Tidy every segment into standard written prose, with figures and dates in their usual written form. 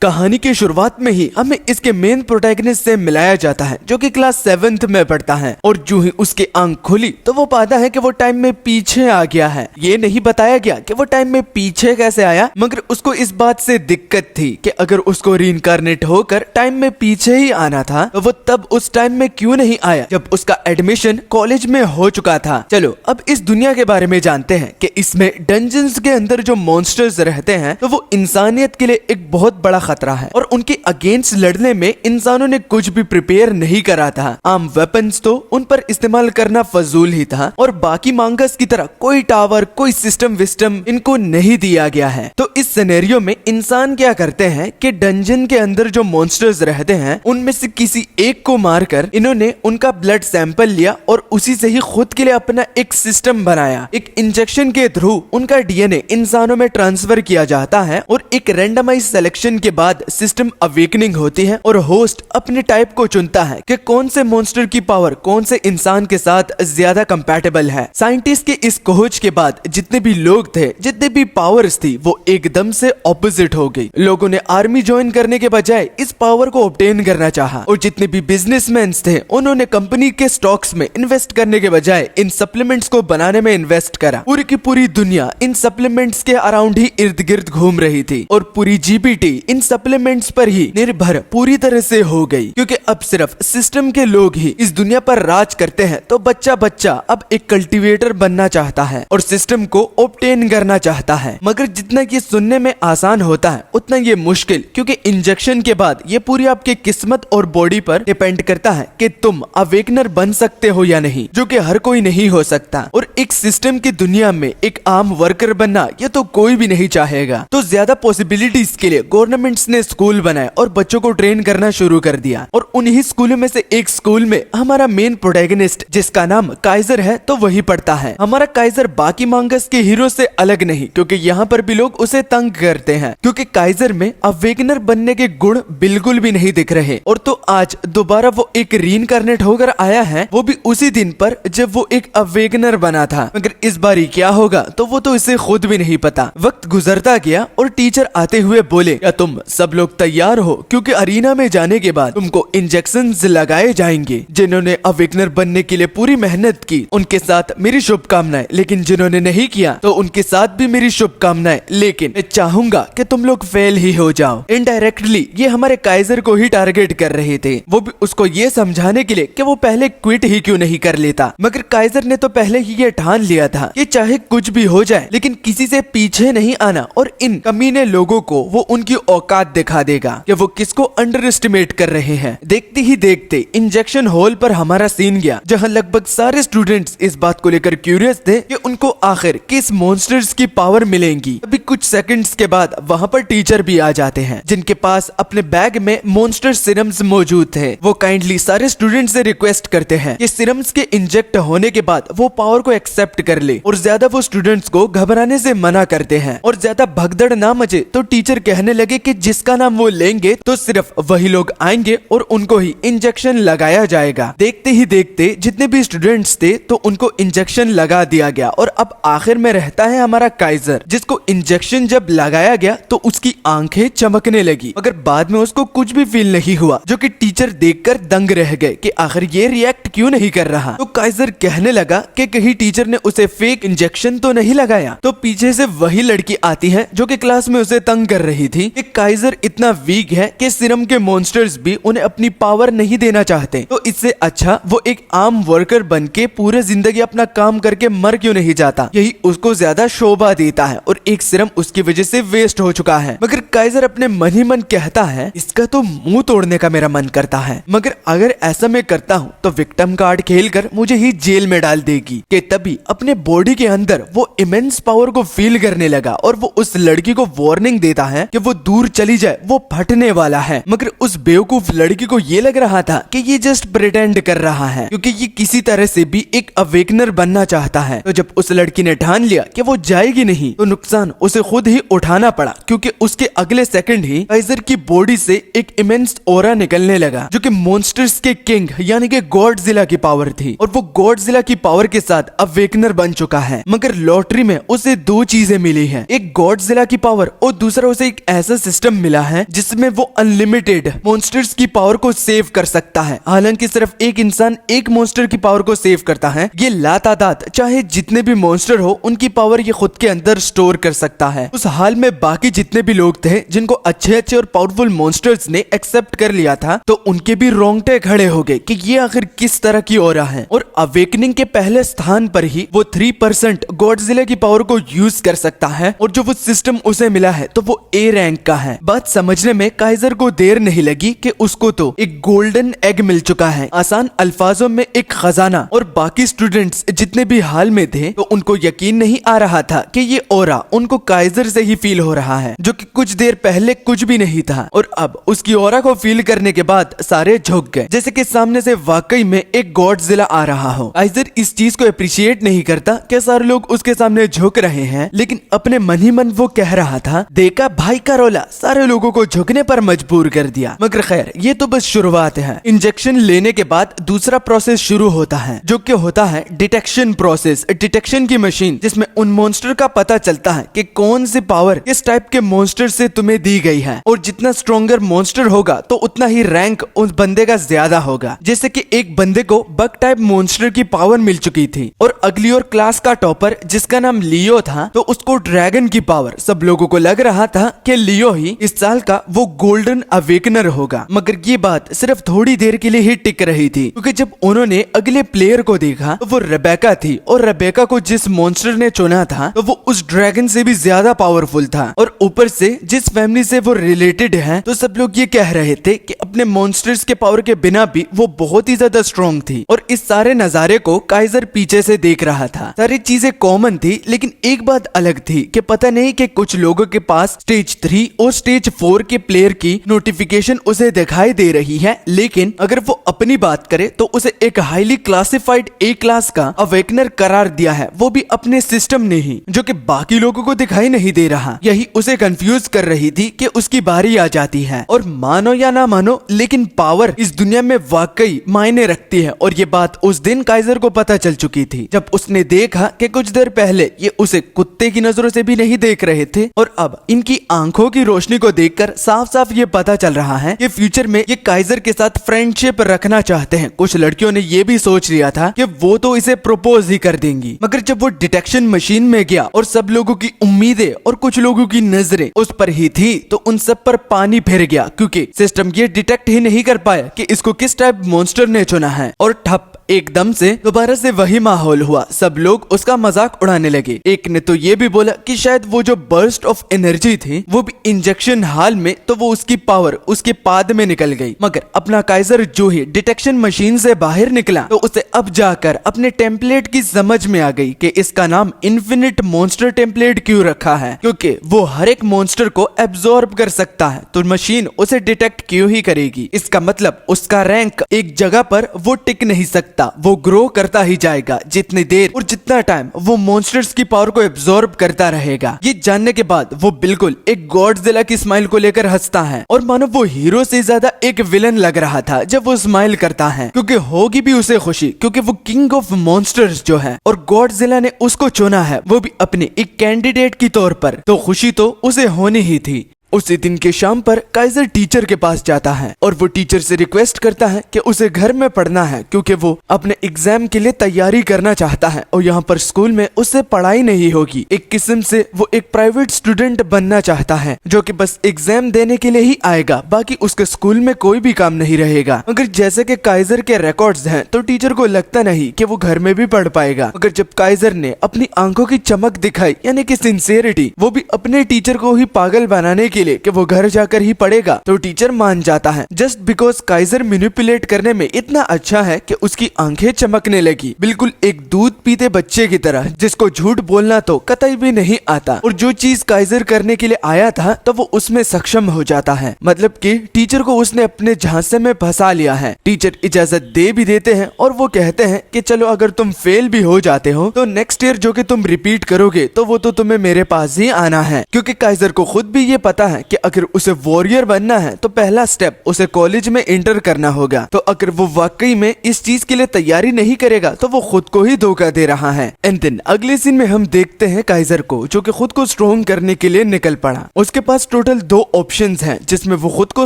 कहानी की शुरुआत में ही हमें इसके मेन प्रोटैगनिस्ट से मिलाया जाता है जो कि क्लास 7th में पढ़ता है और जो ही उसकी आंख खुली तो वो पाता है कि वो टाइम में पीछे आ गया है। ये नहीं बताया गया कि वो टाइम में पीछे कैसे आया, मगर उसको इस बात से दिक्कत थी कि अगर उसको रीइंकार्नेट होकर टाइम में पीछे ही आना था तो वो तब उस टाइम में क्यों नहीं आया जब उसका एडमिशन कॉलेज में हो चुका था। चलो अब इस दुनिया के बारे में जानते हैं कि इसमें डंजन्स के अंदर जो मॉन्स्टर्स रहते हैं तो वो इंसानियत के लिए एक बहुत बड़ा खतरा है और उनके अगेंस्ट लड़ने में इंसानों ने कुछ भी प्रिपेयर नहीं करा था। आम वेपन्स तो उन पर इस्तेमाल करना फजूल ही था और बाकी मांगस की तरह कोई टावर कोई सिस्टम विस्टम इनको नहीं दिया गया है। तो इस सिनेरियो में इंसान क्या करते हैं कि डंजन के अंदर जो मॉन्स्टर्स रहते हैं उनमें से किसी एक को मारकर इन्होंने उनका ब्लड सैंपल लिया और उसी से ही खुद के लिए अपना एक सिस्टम बनाया। एक इंजेक्शन के थ्रू उनका डीएनए इंसानों में ट्रांसफर किया जाता है और एक रैंडमाइज सिलेक्शन के बाद सिस्टम अवेकनिंग होती है और होस्ट अपने टाइप को चुनता है कि कौन से मॉन्स्टर की पावर कौन से इंसान के साथ ज्यादा कंपैटिबल है। साइंटिस्ट के इस खोज के बाद जितने भी लोग थे, जितने भी पावर्स थी, वो एकदम से ऑपोजिट हो गई। लोगों ने आर्मी ज्वाइन करने के बजाय इस पावर को ऑब्टेन करना चाहा और जितने भी बिजनेसमैन थे उन्होंने कंपनी के स्टॉक्स में इन्वेस्ट करने के बजाय इन सप्लीमेंट्स को बनाने में इन्वेस्ट करा। पूरी की पूरी दुनिया इन सप्लीमेंट्स के अराउंड ही इर्द गिर्द घूम रही थी और पूरी जीपीटी इन सप्लीमेंट्स पर ही निर्भर पूरी तरह से हो गई, क्योंकि अब सिर्फ सिस्टम के लोग ही इस दुनिया पर राज करते हैं। तो बच्चा बच्चा अब एक कल्टीवेटर बनना चाहता है और सिस्टम को ऑब्टेन करना चाहता है। मगर जितना ये सुनने में आसान होता है उतना ये मुश्किल, क्योंकि इंजेक्शन के बाद ये पूरी आपकी किस्मत और बॉडी पर डिपेंड करता है कि तुम अवेकनर बन सकते हो या नहीं, जो कि हर कोई नहीं हो सकता। और एक सिस्टम की दुनिया में एक आम वर्कर बनना ये तो कोई भी नहीं चाहेगा। तो ज्यादा पॉसिबिलिटीज के लिए गवर्नमेंट्स ने स्कूल बनाए और बच्चों को ट्रेन करना शुरू कर दिया। और उन्हीं स्कूलों में से एक स्कूल में हमारा मेन प्रोटैगनिस्ट जिसका नाम काइजर है तो वही पढ़ता है। हमारा काइजर बाकी मांगस के हीरो से अलग नहीं, क्योंकि यहाँ पर भी लोग उसे तंग करते हैं, क्योंकि काइजर में अवेकनर बनने के गुण बिल्कुल भी नहीं दिख रहे। और तो आज दोबारा वो एक रीइंकार्नेट होकर आया है, वो भी उसी दिन पर जब वो एक अवेकनर बना था। मगर इस बारी क्या होगा तो वो तो इसे खुद भी नहीं पता। वक्त गुजरता गया और टीचर आते हुए बोले, क्या तुम सब लोग तैयार हो, क्योंकि अरीना में जाने के बाद तुमको इंजेक्शंस लगाए जाएंगे। जिन्होंने अवेकनर बनने के लिए पूरी मेहनत की उनके साथ मेरी शुभकामनाएं, लेकिन जिन्होंने नहीं किया तो उनके साथ भी मेरी शुभकामनाएं, लेकिन मैं चाहूंगा कि तुम लोग फेल ही हो जाओ। इनडायरेक्टली ये हमारे काइजर को ही टारगेट कर रहे थे, वो भी उसको ये समझाने के लिए कि वो पहले क्विट ही क्यों नहीं कर लेता। मगर काइजर ने तो पहले ही ये ठान लिया था कि चाहे कुछ भी हो जाए लेकिन किसी से पीछे नहीं आना और इन कमीने लोगों को वो उनकी औकात दिखा देगा कि वो किसको अंडर एस्टिमेट कर रहे हैं। देखते ही देखते इंजेक्शन हॉल पर हमारा सीन गया, जहां लगभग सारे स्टूडेंट्स इस बात को लेकर क्यूरियस थे कि उनको आखिर किस मॉन्स्टर्स की पावर मिलेंगी। अभी कुछ सेकंड्स के बाद वहां पर टीचर भी आ जाते हैं जिनके पास अपने बैग में मॉन्स्टर सिरम्स मौजूद थे। वो काइंडली सारे स्टूडेंट्स से रिक्वेस्ट करते हैं कि सिरम्स के इंजेक्ट होने के बाद वो पावर को एक्सेप्ट कर ले और ज्यादा वो स्टूडेंट्स को घबराने से मना करते हैं और ज्यादा भगदड़ ना मचे। तो टीचर कहने लगे कि जिसका नाम वो लेंगे तो सिर्फ वही लोग आएंगे और उनको ही इंजेक्शन लगाया जाएगा। देखते ही देखते जितने भी स्टूडेंट्स थे तो उनको इंजेक्शन लगा दिया गया और अब आखिर में रहता है हमारा काइजर, जिसको इंजेक्शन जब लगाया गया तो उसकी आंखें चमकने लगी, मगर बाद में उसको कुछ भी फील नहीं हुआ, जो कि टीचर देखकर दंग रह गए कि आखिर ये रिएक्ट क्यों नहीं कर रहा। तो काइजर कहने लगा कि कहीं टीचर ने उसे फेक इंजेक्शन तो नहीं लगाया। तो पीछे से वही लड़की आती है जो कि क्लास में उसे तंग कर रही थी कि काइजर इतना वीक है कि सिरम के मॉन्स्टर्स भी उन्हें अपनी पावर नहीं देना चाहते, तो इससे अच्छा वो एक आम वर्कर बनके पूरे जिंदगी अपना काम करके मर क्यों नहीं जाता। यही उसको ज्यादा शोभा देता है और एक सिरम उसकी वजह से वेस्ट हो चुका है। मगर काइजर अपने मन ही मन कहता है इसका तो मुंह तोड़ने का मेरा मन करता है, मगर अगर ऐसा मैं करता हूँ तो विक्टिम कार्ड खेलकर मुझे ही जेल में डाल देगी। कि तभी अपने बॉडी के अंदर वो इमेंस पावर को फील करने लगा और वो उस लड़की को वार्निंग देता है कि वो दूर चली जाए, वो फटने वाला है। मगर उस बेवकूफ लड़की को ये लग रहा था कि ये जस्ट प्रिटेंड कर रहा है, क्योंकि ये किसी तरह से भी एक अवेकनर बनना चाहता है। तो जब उस लड़की ने ठान लिया कि वो जाएगी नहीं तो नुकसान उसे खुद ही उठाना पड़ा, क्योंकि उसके अगले सेकंड ही काइजर की बॉडी से एक इमेंस ऑरा निकलने लगा, जो कि मॉन्स्टर्स के किंग यानी कि गॉडजिला की पावर थी। और वो गॉडजिला की पावर के साथ अवेकनर बन चुका है। मगर लॉटरी में उसे दो चीजें मिली है, एक गॉडजिला की पावर और दूसरा उसे एक ऐसा सिस्टम सिस्टम मिला है जिसमें वो अनलिमिटेड मॉन्स्टर्स की पावर को सेव कर सकता है। हालांकि सिर्फ एक इंसान एक मॉन्स्टर की पावर को सेव करता है, ये लातादाद चाहे जितने भी मॉन्स्टर हो उनकी पावर ये खुद के अंदर स्टोर कर सकता है। उस हाल में बाकी जितने भी लोग थे जिनको अच्छे अच्छे और पावरफुल मॉन्स्टर्स ने एक्सेप्ट कर लिया था, तो उनके भी रोंगटे खड़े हो गए कि ये आखिर किस तरह की ऑरा है। और अवेकनिंग के पहले स्थान पर ही वो 3% गॉडजिला की पावर को यूज कर सकता है, और जो वो सिस्टम उसे मिला है तो वो ए रैंक का है। बात समझने में काइजर को देर नहीं लगी कि उसको तो एक गोल्डन एग मिल चुका है, आसान अल्फाजों में एक खजाना। और बाकी स्टूडेंट्स जितने भी हाल में थे तो उनको यकीन नहीं आ रहा था कि ये ऑरा उनको काइजर से ही फील हो रहा है, जो कि कुछ देर पहले कुछ भी नहीं था। और अब उसकी ऑरा को फील करने के बाद सारे झुक गए, जैसे कि सामने से वाकई में एक गॉडजिला आ रहा हो। काइजर इस चीज को अप्रिशिएट नहीं करता कि सारे लोग उसके सामने झुक रहे हैं, लेकिन अपने मन ही मन वो कह रहा था, देखा भाई का रोला सारे लोगों को झुकने पर मजबूर कर दिया। मगर खैर ये तो बस शुरुआत है। इंजेक्शन लेने के बाद दूसरा प्रोसेस शुरू होता है, जो कि होता है डिटेक्शन प्रोसेस। डिटेक्शन की मशीन जिसमें उन मॉन्स्टर का पता चलता है कि कौन सी पावर किस टाइप के मॉन्स्टर से तुम्हें दी गई है, और जितना स्ट्रॉन्गर मॉन्स्टर होगा तो उतना ही रैंक उस बंदे का ज्यादा होगा। जैसे कि एक बंदे को बग टाइप मॉन्स्टर की पावर मिल चुकी थी, और अगली और क्लास का टॉपर जिसका नाम लियो था, तो उसको ड्रैगन की पावर। सब लोगों को लग रहा था कि लियो ही इस साल का वो गोल्डन अवेकनर होगा। मगर ये बात सिर्फ थोड़ी देर के लिए ही टिक रही थी, क्योंकि जब उन्होंने अगले प्लेयर को देखा तो वो रेबेका थी, और रेबेका को जिस मॉन्स्टर ने चुना था तो वो उस ड्रैगन से भी ज्यादा पावरफुल था। और ऊपर से जिस फैमिली से वो रिलेटेड है, तो सब लोग ये कह रहे थे कि अपने मॉन्स्टर्स के पावर के बिना भी वो बहुत ही ज्यादा स्ट्रॉन्ग थी। और इस सारे नजारे को काइजर पीछे से देख रहा था। सारी चीजें कॉमन थी, लेकिन एक बात अलग थी कि पता नहीं कि कुछ लोगों के पास स्टेज 3 और स्टेज 4 के प्लेयर की नोटिफिकेशन उसे दिखाई दे रही है, लेकिन अगर वो अपनी बात करे तो उसे एक हाईली क्लासिफाइड ए क्लास का अवेकनर करार दिया है, वो भी अपने सिस्टम ने ही, जो कि बाकी लोगों को दिखाई नहीं दे रहा। यही उसे कंफ्यूज कर रही थी कि उसकी बारी आ जाती है। और मानो या ना मानो, लेकिन पावर इस दुनिया में वाकई मायने रखती है, और ये बात उस दिन काइजर को पता चल चुकी थी, जब उसने देखा कि कुछ देर पहले ये उसे कुत्ते की नजरों से भी नहीं देख रहे थे, और अब इनकी आंखों की रोशनी को देखकर साफ साफ ये पता चल रहा है कि फ्यूचर में ये काइजर के साथ फ्रेंडशिप रखना चाहते हैं। कुछ लड़कियों ने ये भी सोच लिया था कि वो तो इसे प्रपोज ही कर देंगी, मगर जब वो डिटेक्शन मशीन में गया और सब लोगों की उम्मीदें और कुछ लोगों की नजरें उस पर ही थी, तो उन सब पर पानी फिर गया, क्योंकि सिस्टम ये डिटेक्ट ही नहीं कर पाया कि इसको किस टाइप मॉन्स्टर ने चुना है। और ठप एकदम से दोबारा से वही माहौल हुआ। सब लोग उसका मजाक उड़ाने लगे। एक ने तो ये भी बोला कि शायद वो जो बर्स्ट ऑफ एनर्जी थी वो भी इंजेक्शन हाल में, तो वो उसकी पावर उसके पाद में निकल गई। मगर अपना काइजर जो ही डिटेक्शन मशीन से बाहर निकला, तो उसे अब जाकर अपने टेम्पलेट की समझ में आ गई कि इसका नाम इन्फिनिट मॉन्स्टर टेम्पलेट क्यों रखा है, क्योंकि वो हर एक मॉन्स्टर को एब्जॉर्ब कर सकता है, तो मशीन उसे डिटेक्ट क्यों ही करेगी। इसका मतलब उसका रैंक एक जगह पर वो टिक नहीं सकता, वो ग्रो करता ही जाएगा जितनी देर और जितना टाइम वो मॉन्स्टर्स की पावर को एब्जॉर्ब करता रहेगा। ये जानने के बाद वो बिल्कुल एक गॉडजिला की स्माइल को लेकर हंसता है, और मानो वो हीरो से ज्यादा एक विलन लग रहा था जब वो स्माइल करता है, क्योंकि होगी भी उसे खुशी, क्योंकि वो किंग ऑफ मॉन्स्टर्स जो है और गॉडजिला ने उसको चुना है, वो भी अपने एक कैंडिडेट की तौर पर, तो खुशी तो उसे होनी ही थी। उसी दिन के शाम पर काइजर टीचर के पास जाता है, और वो टीचर से रिक्वेस्ट करता है कि उसे घर में पढ़ना है, क्योंकि वो अपने एग्जाम के लिए तैयारी करना चाहता है, और यहाँ पर स्कूल में उससे पढ़ाई नहीं होगी। एक किस्म से वो एक प्राइवेट स्टूडेंट बनना चाहता है, जो कि बस एग्जाम देने के लिए ही आएगा, बाकी उसके स्कूल में कोई भी काम नहीं रहेगा। मगर जैसे कि काइजर के रिकॉर्ड्स हैं, तो टीचर को लगता नहीं कि वो घर में भी पढ़ पाएगा। मगर जब काइजर ने अपनी आंखों की चमक दिखाई, यानी कि सिंसियरिटी, वो भी अपने टीचर को ही पागल बनाने के लिए कि वो घर जाकर ही पढ़ेगा, तो टीचर मान जाता है, जस्ट बिकॉज काइजर मैनिपुलेट करने में इतना अच्छा है कि उसकी आंखें चमकने लगी, बिल्कुल एक दूध पीते बच्चे की तरह, जिसको झूठ बोलना तो कतई भी नहीं आता, और जो चीज काइजर करने के लिए आया था तो वो उसमें सक्षम हो जाता है। मतलब कि टीचर को उसने अपने झांसे में फंसा लिया है। टीचर इजाजत दे भी देते हैं, और वो कहते हैं कि चलो अगर तुम फेल भी हो जाते हो तो नेक्स्ट ईयर जो कि तुम रिपीट करोगे, तो वो तो तुम्हें मेरे पास ही आना है, क्योंकि काइजर को खुद भी ये पता है कि अगर उसे वॉरियर बनना है तो पहला स्टेप उसे कॉलेज में एंटर करना होगा। तो अगर वो वाकई में इस चीज के लिए तैयारी नहीं करेगा तो वो खुद को ही धोखा दे रहा है। एंड देन अगले सीन में हम देखते हैं काइजर को, जो कि खुद को स्ट्रॉन्ग करने के लिए निकल पड़ा। उसके पास टोटल 2 ऑप्शंस हैं जिसमें वो खुद को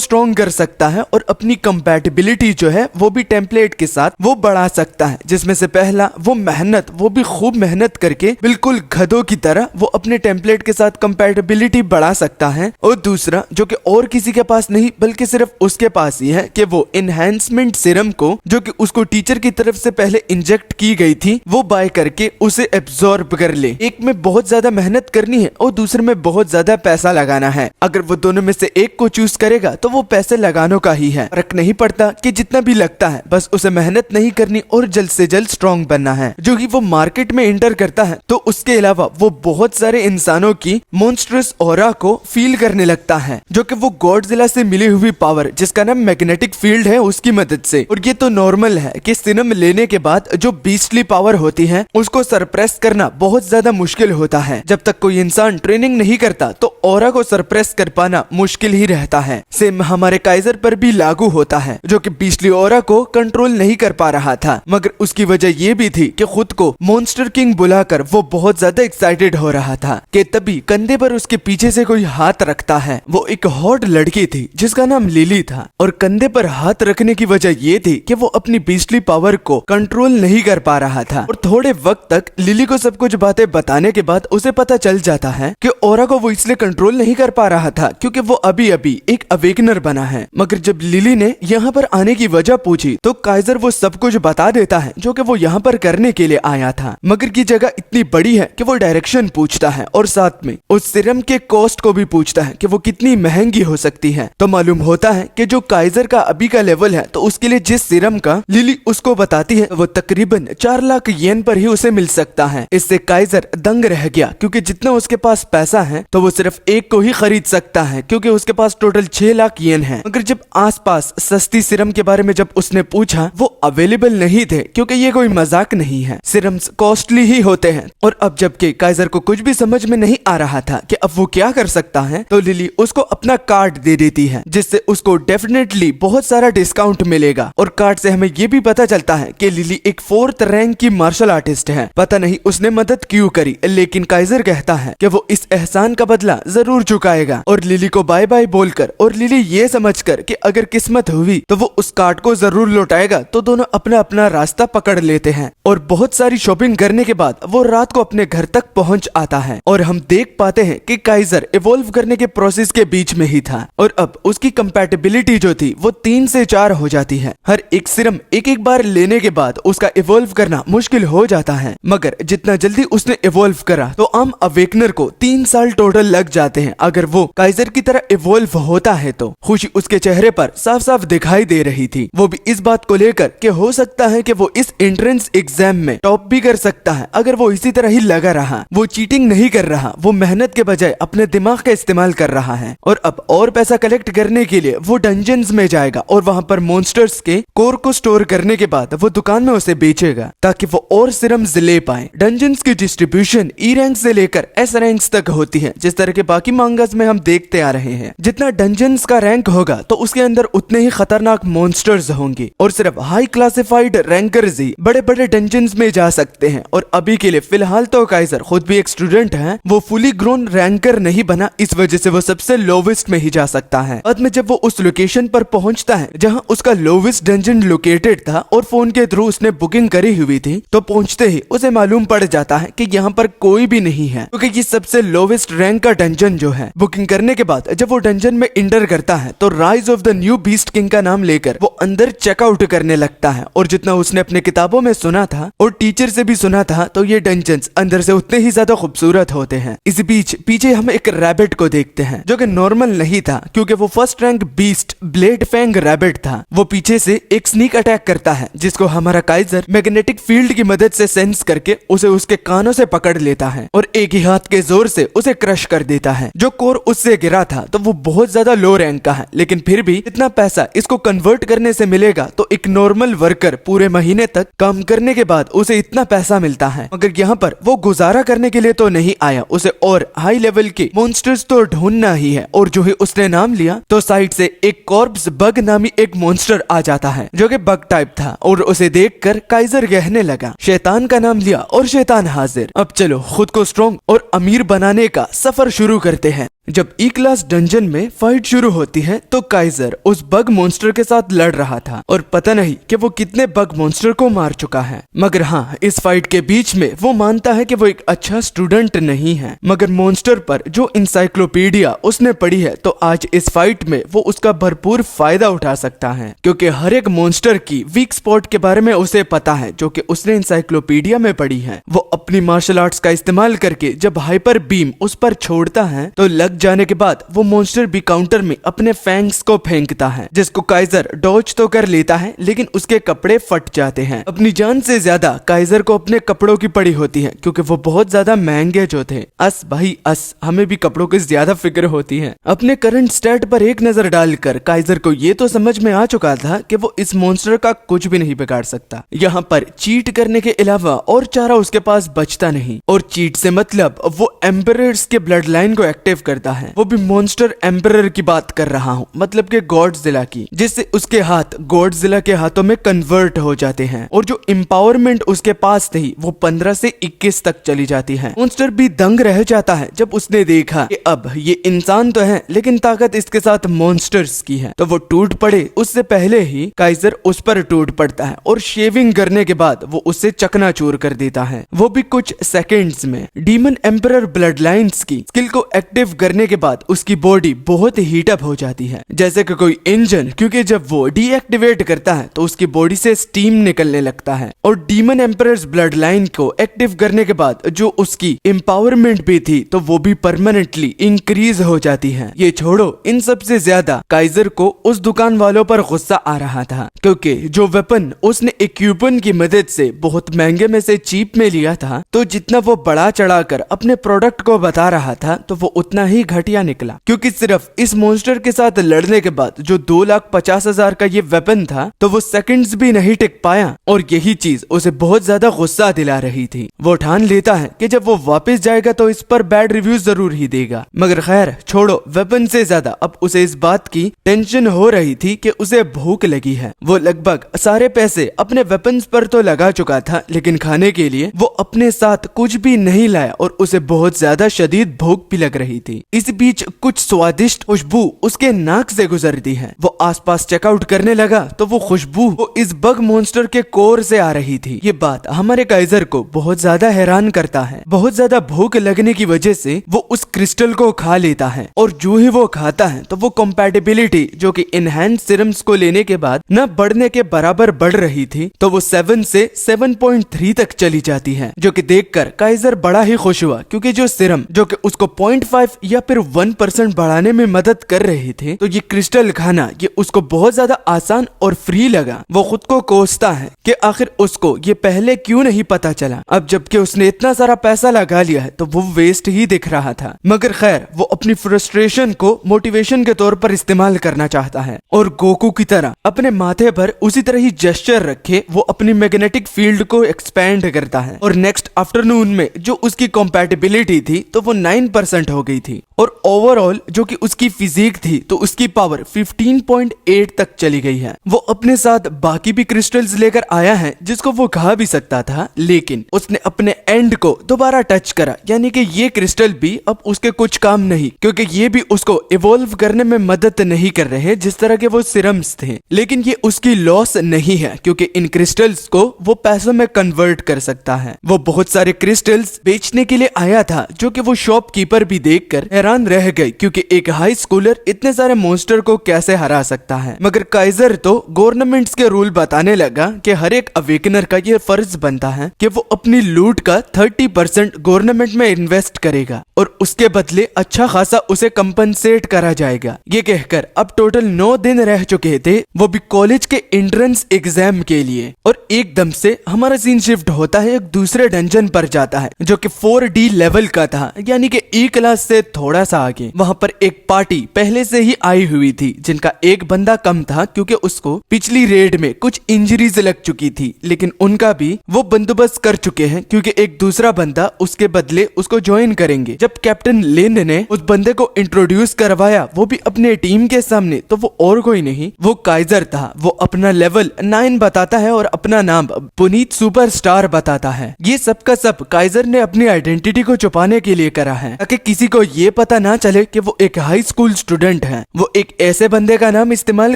स्ट्रॉन्ग कर सकता है और अपनी कंपैटिबिलिटी जो है वो भी टेम्पलेट के साथ वो बढ़ा सकता है। जिसमें से पहला वो मेहनत, वो भी खूब मेहनत करके बिल्कुल गधों की तरह वो अपने टेम्पलेट के साथ कंपैटिबिलिटी बढ़ा सकता है। और दूसरा जो कि और किसी के पास नहीं बल्कि सिर्फ उसके पास ही है कि वो एनहांसमेंट सीरम को, जो कि उसको टीचर की तरफ से पहले इंजेक्ट की गई थी, वो बाय करके उसे एब्जॉर्ब कर ले। एक में बहुत ज्यादा मेहनत करनी है और दूसरे में बहुत ज्यादा पैसा लगाना है। अगर वो दोनों में से एक को चूज करेगा तो वो पैसे लगानों का ही है। फर्क नहीं पड़ता कि जितना भी लगता है, बस उसे मेहनत नहीं करनी और जल्द से जल्द स्ट्रॉन्ग बनना है। जो कि वो मार्केट में एंटर करता है तो उसके अलावा वो बहुत सारे इंसानों की मॉन्स्ट्रस ऑरा को फील करने लगता है, जो कि वो गॉडजिला से मिली हुई पावर जिसका नाम मैग्नेटिक फील्ड है उसकी मदद से। और ये तो नॉर्मल है कि सिनम लेने के बाद जो बीस्टली पावर होती है उसको सरप्रेस करना बहुत ज्यादा मुश्किल होता है। जब तक कोई इंसान ट्रेनिंग नहीं करता तो ऑरा को सरप्रेस कर पाना मुश्किल ही रहता है। सेम हमारे काइजर पर भी लागू होता है, जो कि बीस्टली ऑरा को कंट्रोल नहीं कर पा रहा था। मगर उसकी वजह ये भी थी कि खुद को मॉन्स्टर किंग बुलाकर वो बहुत ज्यादा एक्साइटेड हो रहा था कि तभी कंधे पर उसके पीछे से कोई हाथ रखता है। वो एक हॉट लड़की थी जिसका नाम लिली था और कंधे पर हाथ रखने की वजह ये थी कि वो अपनी बीस्टली पावर को कंट्रोल नहीं कर पा रहा था। और थोड़े वक्त तक लिली को सब कुछ बातें बताने के बाद उसे पता चल जाता है कि ऑरा को वो इसलिए कंट्रोल नहीं कर पा रहा था क्योंकि वो अभी अभी एक अवेकनर बना है। मगर जब लिली ने यहाँ पर आने की वजह पूछी तो काइजर वो सब कुछ बता देता है जो कि वो यहाँ पर करने के लिए आया था। मगर ये जगह इतनी बड़ी है कि वो डायरेक्शन पूछता है और साथ में उस सिरम के कॉस्ट को भी पूछता है कि वो कितनी महंगी हो सकती है। तो मालूम होता है कि जो काइजर का अभी का लेवल है तो उसके लिए जिस सिरम का लिली उसको बताती है वो तकरीबन 4 लाख येन पर ही उसे मिल सकता है। इससे काइजर दंग रह गया क्योंकि जितना उसके पास पैसा है तो वो सिर्फ एक को ही खरीद सकता है क्योंकि उसके पास टोटल 6 लाख येन है। मगर जब आसपास सस्ती सिरम के बारे में जब उसने पूछा वो अवेलेबल नहीं थे क्योंकि ये कोई मजाक नहीं है, सिरम्स कॉस्टली ही होते हैं। और अब जबकि काइजर को कुछ भी समझ में नहीं आ रहा था कि अब वो क्या कर सकता है तो लिली उसको अपना कार्ड दे देती है जिससे उसको डेफिनेटली बहुत सारा डिस्काउंट मिलेगा। और कार्ड से हमें ये भी पता चलता है कि लिली एक 4th रैंक की मार्शल आर्टिस्ट है। पता नहीं उसने मदद क्यों करी, लेकिन काइजर कहता है कि वो इस एहसान का बदला जरूर चुकाएगा। और लिली को बाय बाय बोलकर और लिली ये समझकर कि अगर किस्मत हुई तो वो उस कार्ड को जरूर लौटाएगा, तो दोनों अपना अपना रास्ता पकड़ लेते हैं। और बहुत सारी शॉपिंग करने के बाद वो रात को अपने घर तक पहुंच आता है और हम देख पाते हैं कि काइजर इवॉल्व करने के प्रोसेस के बीच में ही था और अब उसकी कंपैटिबिलिटी जो थी वो 3 से 4 हो जाती है। हर एक सिरम एक एक बार लेने के बाद उसका इवॉल्व करना मुश्किल हो जाता है। मगर जितना जल्दी उसने इवॉल्व करा तो आम अवेकनर को 3 साल टोटल लग जाते हैं। अगर वो काइजर की तरह इवॉल्व होता है तो खुशी उसके चेहरे पर साफ साफ दिखाई दे रही थी। वो भी इस बात को लेकर कि हो सकता है कि वो इस एंट्रेंस एग्जाम में टॉप भी कर सकता है अगर वो इसी तरह ही लगा रहा। वो चीटिंग नहीं कर रहा, वो मेहनत के बजाय अपने दिमाग का इस्तेमाल कर रहा है। और अब और पैसा कलेक्ट करने के लिए वो डंजन्स में जाएगा और वहाँ पर मॉन्स्टर्स के कोर को स्टोर करने के बाद वो दुकान में उसे बेचेगा ताकि वो और सिरम्स ले पाए। डंजन्स की डिस्ट्रीब्यूशन ई रैंक से लेकर एस रैंक्स तक होती है, जिस तरह के बाकी मांगास में हम देखते आ रहे हैं। जितना डंजन्स का रैंक होगा तो उसके अंदर उतने ही खतरनाक मॉन्स्टर्स होंगे और सिर्फ हाई क्लासिफाइड रैंकर्स ही बड़े बड़े डंजन्स में जा सकते हैं। और अभी के लिए फिलहाल तो काइजर खुद भी एक स्टूडेंट है, वो फुली ग्रोन रैंकर नहीं बना, इस वजह से वो सबसे लोवेस्ट में ही जा सकता है। बाद में जब वो उस लोकेशन पर पहुंचता है जहां उसका लोवेस्ट डंजन लोकेटेड था और फोन के थ्रू उसने बुकिंग करी हुई थी, तो पहुंचते ही उसे मालूम पड़ जाता है कि यहाँ पर कोई भी नहीं है क्योंकि ये सबसे लोवेस्ट रैंक का डंजन जो है। बुकिंग करने के बाद जब वो डंजन में इंटर करता है तो rise of the new beast king का नाम लेकर वो अंदर चेकआउट करने लगता है। और जितना उसने अपने किताबों में सुना था और टीचर से भी सुना था तो ये डंजन्स अंदर से उतने ही ज्यादा खूबसूरत होते हैं। इस बीच पीछे हम एक रैबिट को देखते हैं जो कि नॉर्मल नहीं था क्योंकि वो first rank beast blade fang rabbit था। वो पीछे से एक स्नीक अटैक करता है जिसको हमारा काइजर मैग्नेटिक फील्ड की मदद से सेंस करके उसे उसके कानों से पकड़ लेता है और एक ही हाथ के जोर से उसे क्रश कर देता है। जो कोर उससे गिरा था तो वो बहुत ज्यादा लो रैंक का है, लेकिन फिर भी इतना पैसा इसको कन्वर्ट करने से मिलेगा तो एक नॉर्मल वर्कर पूरे महीने तक काम करने के बाद उसे इतना पैसा मिलता है। मगर यहाँ पर वो गुजारा करने के लिए तो नहीं आया, उसे और हाई लेवल के मॉन्स्टर्स तो ढूंढ ढूंढना ही है। और जो ही उसने नाम लिया तो साइड से एक कॉर्प्स बग नामी एक मॉन्स्टर आ जाता है जो कि बग टाइप था, और उसे देखकर काइजर कहने लगा, शैतान का नाम लिया और शैतान हाजिर। अब चलो खुद को स्ट्रॉन्ग और अमीर बनाने का सफर शुरू करते हैं। जब ई क्लास डंजन में फाइट शुरू होती है तो काइजर उस बग मॉन्स्टर के साथ लड़ रहा था और पता नहीं कि वो कितने बग मॉन्स्टर को मार चुका है। मगर हाँ, इस फाइट के बीच में वो मानता है कि वो एक अच्छा स्टूडेंट नहीं है, मगर मॉन्स्टर पर जो इंसाइक्लोपीडिया उसने पढ़ी है तो आज इस फाइट में वो उसका भरपूर फायदा उठा सकता है, क्योंकि हर एक मॉन्स्टर की वीक स्पॉट के बारे में उसे पता है जो कि उसने इंसाइक्लोपीडिया में पढ़ी है। वो अपनी मार्शल आर्ट्स का इस्तेमाल करके जब हाइपर बीम उस पर छोड़ता है तो लग जाने के बाद वो मॉन्स्टर भी काउंटर में अपने फैंग्स को फेंकता है, जिसको काइजर डॉज तो कर लेता है लेकिन उसके कपड़े फट जाते हैं। अपनी जान से ज्यादा काइजर को अपने कपड़ों की पड़ी होती है क्योंकि वो बहुत ज्यादा महंगे जो थे। अस भाई अस, हमें भी कपड़ों की ज्यादा फिक्र होती है। अपने करंट स्टेट पर एक नजर डालकर काइजर को ये तो समझ में आ चुका था कि वो इस मॉन्स्टर का कुछ भी नहीं बिगाड़ सकता। यहाँ पर चीट करने के अलावा और चारा उसके पास बचता नहीं, और चीट से मतलब वो एम्परर्स के ब्लड लाइन को एक्टिव करता है। वो भी मॉन्स्टर एम्परर की बात कर रहा हूँ, मतलब के गॉडजिला की, जिससे उसके हाथ गॉडजिला के हाथों में कन्वर्ट हो जाते हैं और जो एम्पावरमेंट उसके पास थी वो 15 से 21 तक चली जाती है। मॉन्स्टर भी दंग रह जाता है जब उसने देखा कि अब ये इंसान तो है लेकिन ताकत इसके साथ मॉन्स्टर्स की है, तो वो टूट पड़े उससे पहले ही काइजर उस पर टूट पड़ता है और शेविंग करने के बाद वो उससे चकनाचूर कर देता है, वो भी कुछ सेकेंड्स में। डीमन एम्परर ब्लड लाइन्स की स्किल को एक्टिव करने के बाद उसकी बॉडी बहुत हीट अप हो जाती है जैसे कि कोई इंजन, क्योंकि जब वो डीएक्टिवेट करता है तो उसकी बॉडी से स्टीम निकलने लगता है। और डीमन एम्परर्स ब्लड लाइन को एक्टिव करने के बाद जो उसकी एम्पावरमेंट भी थी तो वो भी परमानेंटली इंक्रीज हो जाती है। ये छोड़ो, इन सबसे ज्यादा काइजर को उस दुकान वालों पर गुस्सा आ रहा था क्योंकि जो वेपन उसने इक्विपन की मदद से बहुत महंगे में से चीप में लिया था, तो जितना वो बढ़ा चढ़ाकर अपने प्रोडक्ट को बता रहा था तो वो उतना ही घटिया निकला, क्योंकि सिर्फ इस मॉन्स्टर के साथ लड़ने के बाद जो 2,50,000 का ये वेपन था तो वो सेकंड्स भी नहीं टिक पाया, और यही चीज उसे बहुत ज्यादा गुस्सा दिला रही थी। वो ठान लेता है कि जब वो वापस जाएगा तो इस पर बैड रिव्यूज जरूर ही देगा, मगर खैर छोड़ो, वेपन से ज्यादा अब उसे इस बात की टेंशन हो रही थी कि उसे भूख लगी है। वो लगभग सारे पैसे अपने वेपन्स पर तो लगा चुका था लेकिन खाने के लिए वो अपने साथ कुछ भी नहीं लाया और उसे बहुत ज्यादा शदीद भूख भी लग रही थी। इस बीच कुछ स्वादिष्ट खुशबू उसके नाक से गुजरती है। वो आसपास चेकआउट करने लगा तो वो खुशबू वो इस बग मॉन्स्टर के कोर से आ रही थी। ये बात हमारे काइजर को बहुत ज्यादा हैरान करता है। बहुत ज्यादा भूख लगने की वजह से वो उस क्रिस्टल को खा लेता है, और जो ही वो खाता है तो वो कंपैटिबिलिटी जो कि इनहैंस सीरम्स को लेने के बाद न बढ़ने के बराबर बढ़ रही थी तो वो 7 से 7.3 तक चली जाती है, जो कि देखकर काइजर बड़ा ही खुश हुआ, क्योंकि जो सीरम जो कि उसको 0.5 या फिर 1% बढ़ाने में मदद कर रहे थे तो ये क्रिस्टल खाना ये उसको बहुत ज्यादा आसान और फ्री लगा। वो खुद को कोसता है कि आखिर उसको ये पहले क्यों नहीं पता चला। अब जबकि उसने इतना सारा पैसा लगा लिया है तो वो वेस्ट ही दिख रहा था, मगर खैर वो अपनी फ्रस्ट्रेशन को मोटिवेशन के तौर पर इस्तेमाल करना चाहता है और गोकू की तरह अपने माथे पर उसी तरह ही जेस्चर रखे वो अपनी मैग्नेटिक फील्ड को एक्सपैंड करता है, और नेक्स्ट आफ्टरनून में जो उसकी कंपैटिबिलिटी थी तो वो 9% हो गई थी, और ओवरऑल जो कि उसकी फिजिक थी तो उसकी पावर 15.8 तक चली गई है। वो अपने साथ बाकी भी क्रिस्टल्स लेकर आया है जिसको वो खा भी सकता था, लेकिन उसने अपने एंड को दोबारा टच करा, यानी कि ये क्रिस्टल भी अब उसके कुछ काम नहीं, क्योंकि ये भी उसको इवॉल्व करने में मदद नहीं कर रहे जिस तरह के वो सिरम्स थे। लेकिन ये उसकी लॉस नहीं है क्योंकि इन क्रिस्टल्स को वो पैसों में कन्वर्ट कर सकता है। वो बहुत सारे क्रिस्टल्स बेचने के लिए आया था जो कि वो शॉपकीपर भी देखकर हैरान रह गई, क्योंकि एक हाई स्कूलर इतने सारे मॉन्स्टर को कैसे हरा सकता है। मगर काइजर तो गवर्नमेंट्स के रूल बताने लगा कि हर एक अवेकनर का ये फर्ज बनता है कि वो अपनी लूट का 30% गवर्नमेंट में इन्वेस्ट करेगा और उसके बदले अच्छा खासा उसे कंपनसेट करा जाएगा। ये कहकर अब टोटल 9 दिन रह चुके थे, वो भी कॉलेज के एंट्रेंस एग्जाम के लिए, और एकदम से हमारा सीन शिफ्ट होता है एक दूसरे डंजन पर जाता है जो कि 4D लेवल का था, यानी कि ई क्लास से थोड़ा थोड़ा सा आगे वहाँ पर एक पार्टी पहले से ही आई हुई थी, जिनका एक बंदा कम था क्योंकि उसको पिछली रेड में कुछ इंजरीज लग चुकी थी, लेकिन उनका भी वो बंदोबस्त कर चुके हैं क्योंकि एक दूसरा बंदा उसके बदले उसको ज्वाइन करेंगे। जब कैप्टन लिन ने उस बंदे को इंट्रोड्यूस करवाया, वो भी अपने टीम के सामने, तो वो और कोई नहीं, वो काइजर था। वो अपना लेवल 9 बताता है और अपना नाम पुनीत सुपरस्टार बताता है। ये सब का सब काइजर ने अपनी आइडेंटिटी को छुपाने के लिए करा है ताकि किसी को ये पता ना चले कि वो एक हाई स्कूल स्टूडेंट है। वो एक ऐसे बंदे का नाम इस्तेमाल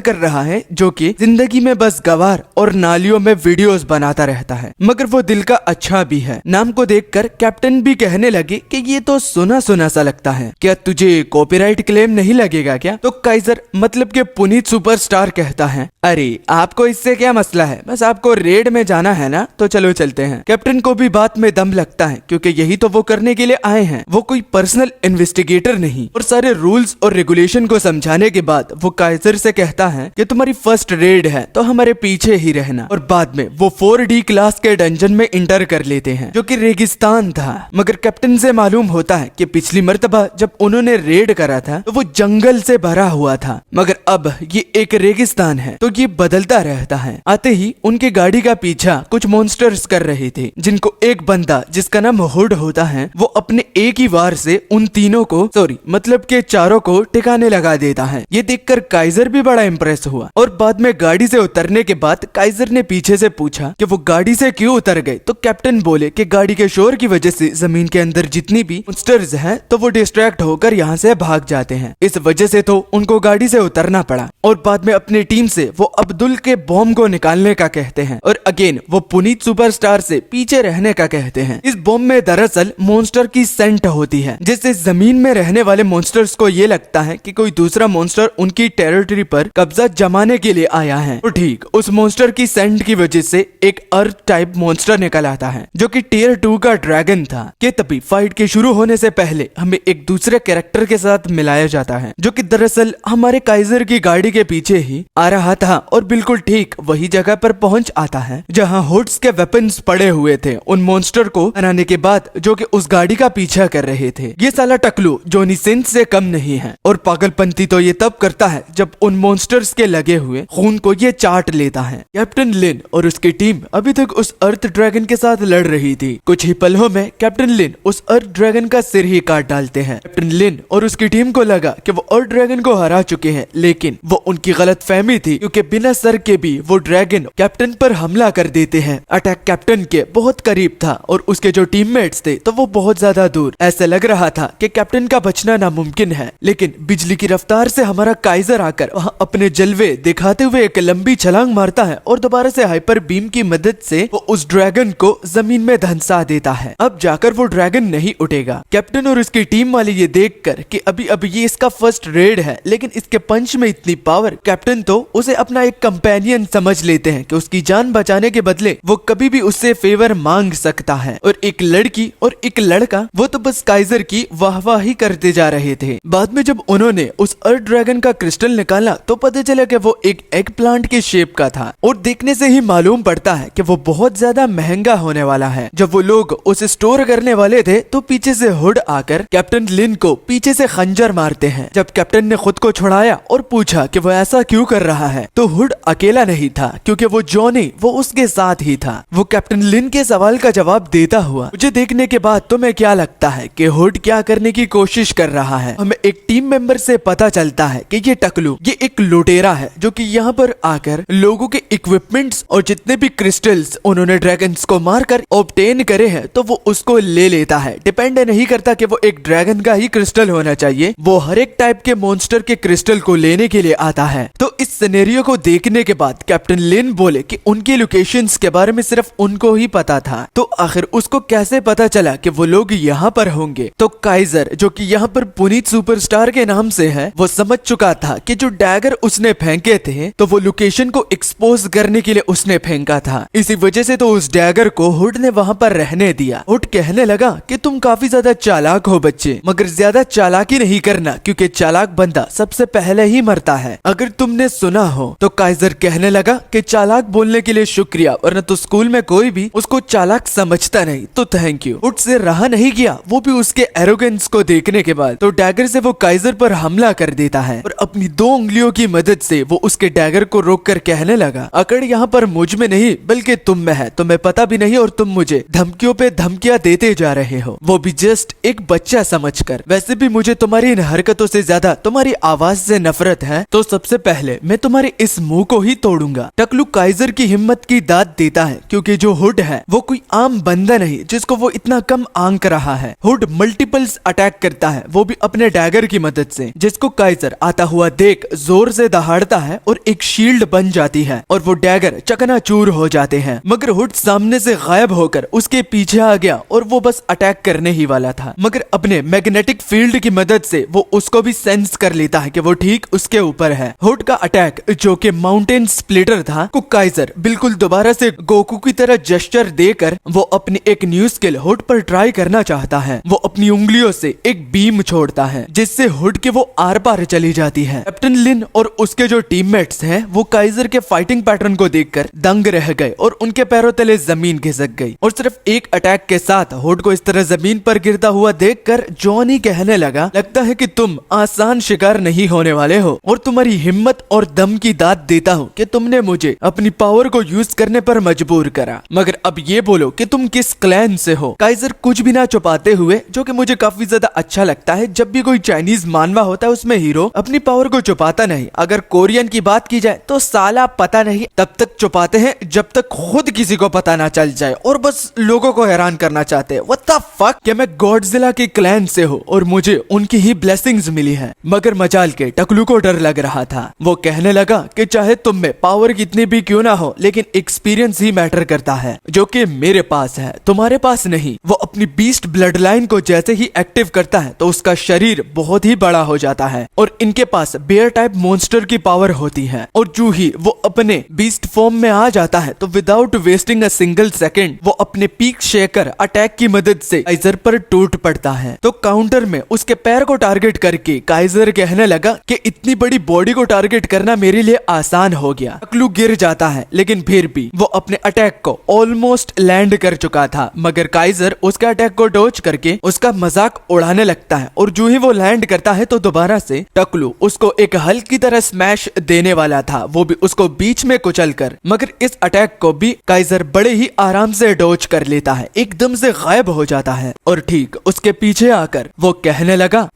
कर रहा है जो कि जिंदगी में बस गवार और नालियों में वीडियोस बनाता रहता है, मगर वो दिल का अच्छा भी है। नाम को देखकर कैप्टन भी कहने लगे कि ये तो सुना सुना सा लगता है, क्या तुझे कॉपीराइट क्लेम नहीं लगेगा क्या? तो काइजर मतलब के पुनीत सुपरस्टार कहता है, अरे आपको इससे क्या मसला है, बस आपको रेड में जाना है ना, तो चलो चलते हैं। कैप्टन को भी बात में दम लगता है क्योंकि यही तो वो करने के लिए आए हैं। वो कोई पर्सनल इन्वेस्टिगेटर नहीं। और सारे रूल्स और रेगुलेशन को समझाने के बाद वो काइजर से कहता है कि तुम्हारी फर्स्ट रेड है तो हमारे पीछे ही रहना। और बाद में वो 4D क्लास के डंजन में इंटर कर लेते हैं जो कि रेगिस्तान था। मगर कैप्टन से मालूम होता है कि पिछली मर्तबा जब उन्होंने रेड करा था तो वो जंगल से भरा हुआ था, मगर अब ये एक रेगिस्तान है तो ये बदलता रहता है। आते ही उनके गाड़ी का पीछा कुछ मॉन्स्टर्स कर रहे थे, जिनको एक बंदा जिसका नाम हुड होता है वो अपने एक ही वार से उन तीनों को मतलब के चारों को टिकाने लगा देता है। ये देखकर काइजर भी बड़ा इम्प्रेस हुआ। और बाद में गाड़ी से उतरने के बाद काइजर ने पीछे से पूछा कि वो गाड़ी से क्यों उतर गए, तो कैप्टन बोले कि गाड़ी के शोर की वजह से जमीन के अंदर जितनी भी मॉन्स्टर्स हैं तो वो डिस्ट्रैक्ट होकर यहाँ से भाग जाते हैं, इस वजह से तो उनको गाड़ी से उतरना पड़ा। और बाद में अपनी टीम से वो अब्दुल के बॉम्ब को निकालने का कहते हैं और अगेन वो पुनीत सुपरस्टार से पीछे रहने का कहते हैं। इस बॉम्ब में दरअसल मॉन्स्टर की सेंट होती है, जिससे जमीन में रहने वाले मॉन्स्टर्स को ये लगता है कि कोई दूसरा मॉन्स्टर उनकी टेरिटरी पर कब्जा जमाने के लिए आया है। तो ठीक उस मॉन्स्टर की सेंट की वजह से एक अर्थ टाइप मॉन्स्टर निकल आता है जो कि टियर 2 का ड्रैगन था। कि तभी फाइट के शुरू होने से पहले हमें एक दूसरे कैरेक्टर के साथ मिलाया जाता है जो कि दरअसल हमारे काइजर की गाड़ी के पीछे ही आ रहा था और बिल्कुल ठीक वही जगह पर पहुंच आता है जहां हुड्स के वेपन्स पड़े हुए थे उन मॉन्स्टर को हराने के बाद, जो कि उस गाड़ी का पीछा कर रहे थे। ये साला टकलू जॉनी सिंस से कम नहीं है। और पागलपंती तो ये तब करता है जब उन मॉन्स्टर्स के लगे हुए खून को ये चाट लेता है। कैप्टन लिन और उसकी टीम अभी तक उस अर्थ ड्रैगन के साथ लड़ रही थी। कुछ ही पलों में कैप्टन लिन उस अर्थ ड्रैगन का सिर ही काट डालते हैं। कैप्टन लिन और उसकी टीम को लगा कि वो अर्थ ड्रैगन को हरा चुके हैं, लेकिन वो उनकी गलतफहमी थी क्योंकि बिना सर के भी वो ड्रैगन कैप्टन पर हमला कर देते हैं। अटैक कैप्टन के बहुत करीब था और उसके जो टीममेट्स थे तो वो बहुत ज्यादा दूर। ऐसा लग रहा था कि कैप्टन का बचना नामुमकिन है, लेकिन बिजली की रफ्तार से हमारा काइजर आकर वहां अपने जलवे दिखाते हुए एक लंबी छलांग मारता है और दोबारा से हाइपर बीम की मदद से वो उस ड्रैगन को जमीन में धंसा देता है। अब जाकर वो ड्रैगन नहीं उठेगा। कैप्टन और उसकी टीम वाले ये देखकर कि अभी ये इसका फर्स्ट रेड है, लेकिन इसके पंच में इतनी पावर, कैप्टन तो उसे अपना एक कंपेनियन समझ लेते हैं कि उसकी जान बचाने के बदले वो कभी भी उससे फेवर मांग सकता है। और एक लड़की और एक लड़का वो तो बस काइजर की वाहवाही करते जा रहे थे। बाद में जब उन्होंने उस अर्थ ड्रैगन का क्रिस्टल निकाला तो पता चला कि वो एक एग प्लांट के शेप का था और देखने से ही मालूम पड़ता है कि वो बहुत ज्यादा महंगा होने वाला है। जब वो लोग उसे स्टोर करने वाले थे तो पीछे से हुड आकर कैप्टन लिन को पीछे से खंजर मारते हैं। जब कैप्टन ने खुद को छुड़ाया और पूछा कि वो ऐसा क्यों कर रहा है, तो हुड अकेला नहीं था क्योंकि वो जॉनी वो उसके साथ ही था। वो कैप्टन लिन के सवाल का जवाब देता हुआ, मुझे देखने के बाद तुम्हें क्या लगता है कि हुड क्या करने की कोशिश कर रहा है? हमें एक टीम मेंबर से पता चलता है कि ये टकलू ये एक लुटेरा है जो कि यहाँ पर आकर लोगों के इक्विपमेंट्स और जितने भी क्रिस्टल्स उन्होंने ड्रैगन्स को मारकर ऑब्टेन करे हैं तो वो उसको ले लेता है। डिपेंड नहीं करता कि वो एक ड्रैगन का ही क्रिस्टल होना चाहिए, वो हर एक टाइप के मॉन्स्टर के क्रिस्टल को लेने के लिए आता है। तो इस सिनेरियो को देखने के बाद कैप्टन लिन बोले कि उनके लोकेशंस के बारे में सिर्फ उनको ही पता था, तो आखिर उसको कैसे पता चला कि वो लोग यहाँ पर होंगे? तो काइजर जो कि यहाँ पर पुनीत सुपरस्टार के नाम से है, वो समझ चुका था कि जो डैगर उसने फेंके थे तो वो लोकेशन को एक्सपोज करने के लिए उसने फेंका था। इसी वजह से तो उस डैगर को हुड ने वहाँ पर रहने दिया। हुड कहने लगा कि तुम काफी ज्यादा चालाक हो बच्चे, मगर ज्यादा चालाकी नहीं करना क्योंकि चालाक बंदा सबसे पहले ही मरता है। है। अगर तुमने सुना हो तो काइजर कहने लगा कि चालाक बोलने के लिए शुक्रिया, वरना तो स्कूल में कोई भी उसको चालाक समझता नहीं, तो थैंक यू। हुड से रहा नहीं गया, वो भी उसके एरोगेंस को देखने के बाद, तो डैगर से वो काइजर पर हमला कर देता है और अपनी 2 उंगलियों की मदद से वो उसके डैगर को रोककर कहने लगा, अकड़ यहाँ पर मुझ में नहीं बल्कि तुम में है, तुम्हें पता भी नहीं और तुम मुझे धमकियों पे धमकियां देते जा रहे हो, वो भी जस्ट एक बच्चा समझकर। वैसे भी मुझे तुम्हारी इन हरकतों से ज्यादा तुम्हारी आवाज से नफरत है, तो सबसे पहले मैं तुम्हारे इस मुंह को ही तोड़ूंगा। टकलू काइजर की हिम्मत की दाद देता है, क्योंकि जो हुड है वो कोई आम बंदा नहीं जिसको वो इतना कम आंक रहा है। हुड मल्टीपल्स अटैक करता है, वो भी अपने डैगर की मदद से, जिसको काइजर आता हुआ देख जोर से दहाड़ता है और एक शील्ड बन जाती है और वो डैगर चकनाचूर हो जाते हैं। मगर हुड सामने से गायब होकर उसके पीछे आ गया और वो बस अटैक करने ही वाला था, मगर अपने मैग्नेटिक फील्ड की मदद से वो उसको भी सेंस कर लेता है कि वो ठीक उसके ऊपर है। हुड का अटैक जो कि माउंटेन स्प्लिटर था, को काइजर बिल्कुल दोबारा से गोकू की तरह जेस्चर देकर वो अपनी एक न्यू स्किल हुड पर ट्राई करना चाहता है। वो अपनी उंगलियों से एक बीम छोड़ता है जिससे हुड के वो आर पार चली जाती है। कैप्टन लिन और उसके जो टीममेट्स हैं वो काइजर के फाइटिंग पैटर्न को देखकर दंग रह गए और उनके पैरों तले जमीन खिसक गई और सिर्फ एक अटैक के साथ हुड को इस तरह जमीन पर गिरता हुआ देखकर जॉनी कहने लगा, लगता है कि तुम आसान शिकार नहीं होने वाले हो और तुम्हारी हिम्मत और दम की दाद देता हूँ कि तुमने मुझे अपनी पावर को यूज करने पर मजबूर करा, मगर अब ये बोलो कि तुम किस क्लैन से हो। काइजर कुछ भी ना छुपाते हुए, जो कि मुझे काफी ज्यादा अच्छा लगता है, जब भी कोई चाइनीज मानवा होता है उसमें हीरो अपनी पावर को छुपाता नहीं। अगर कोरियन की बात की जाए तो साला पता नहीं तब तक छुपाते हैं जब तक खुद किसी को पता ना चल जाए और बस लोगों को हैरान करना चाहते हैं। व्हाट द फक, कि मैं गॉडजिला के क्लैन से हूँ और मुझे उनकी ही ब्लेसिंग्स मिली है। मगर मजाल के टकलू को डर लग रहा था। वो कहने लगा कि चाहे तुम में पावर कितनी भी क्यों ना हो, लेकिन एक्सपीरियंस ही मैटर करता है, जो कि मेरे पास है, तुम्हारे पास नहीं। वो अपनी बीस्ट ब्लड लाइन को जैसे ही एक्टिव करता है तो उसका शरीर बहुत ही बड़ा हो जाता है और इनके पास बेयर टाइप मॉन्स्टर की पावर होती है और जो ही वो अपने बीस्ट फॉर्म में आ जाता है तो without wasting a single second वो अपने पीक शेकर अटैक की मदद से काइजर पर टूट पड़ता है। तो काउंटर में उसके पैर को टारगेट करके काइजर कहने लगा कि इतनी बड़ी बॉडी को टारगेट करना मेरे लिए आसान हो गया। टकलू गिर जाता है, लेकिन फिर भी वो अपने अटैक को ऑलमोस्ट लैंड कर चुका था, मगर काइजर उसके अटैक को डॉज करके उसका मजाक उड़ाने लगता है और जो ही वो लैंड करता है तो दोबारा से टकलू उसको एक हल्की तरह स्मैश देने वाला था, वो भी उसको बीच में कुचलकर। मगर इस अटैक को भी काइजर बड़े ही आराम से डॉज कर लेता है, एकदम से गायब हो जाता है और ठीक उसके पीछे आकर वो कहने लगा,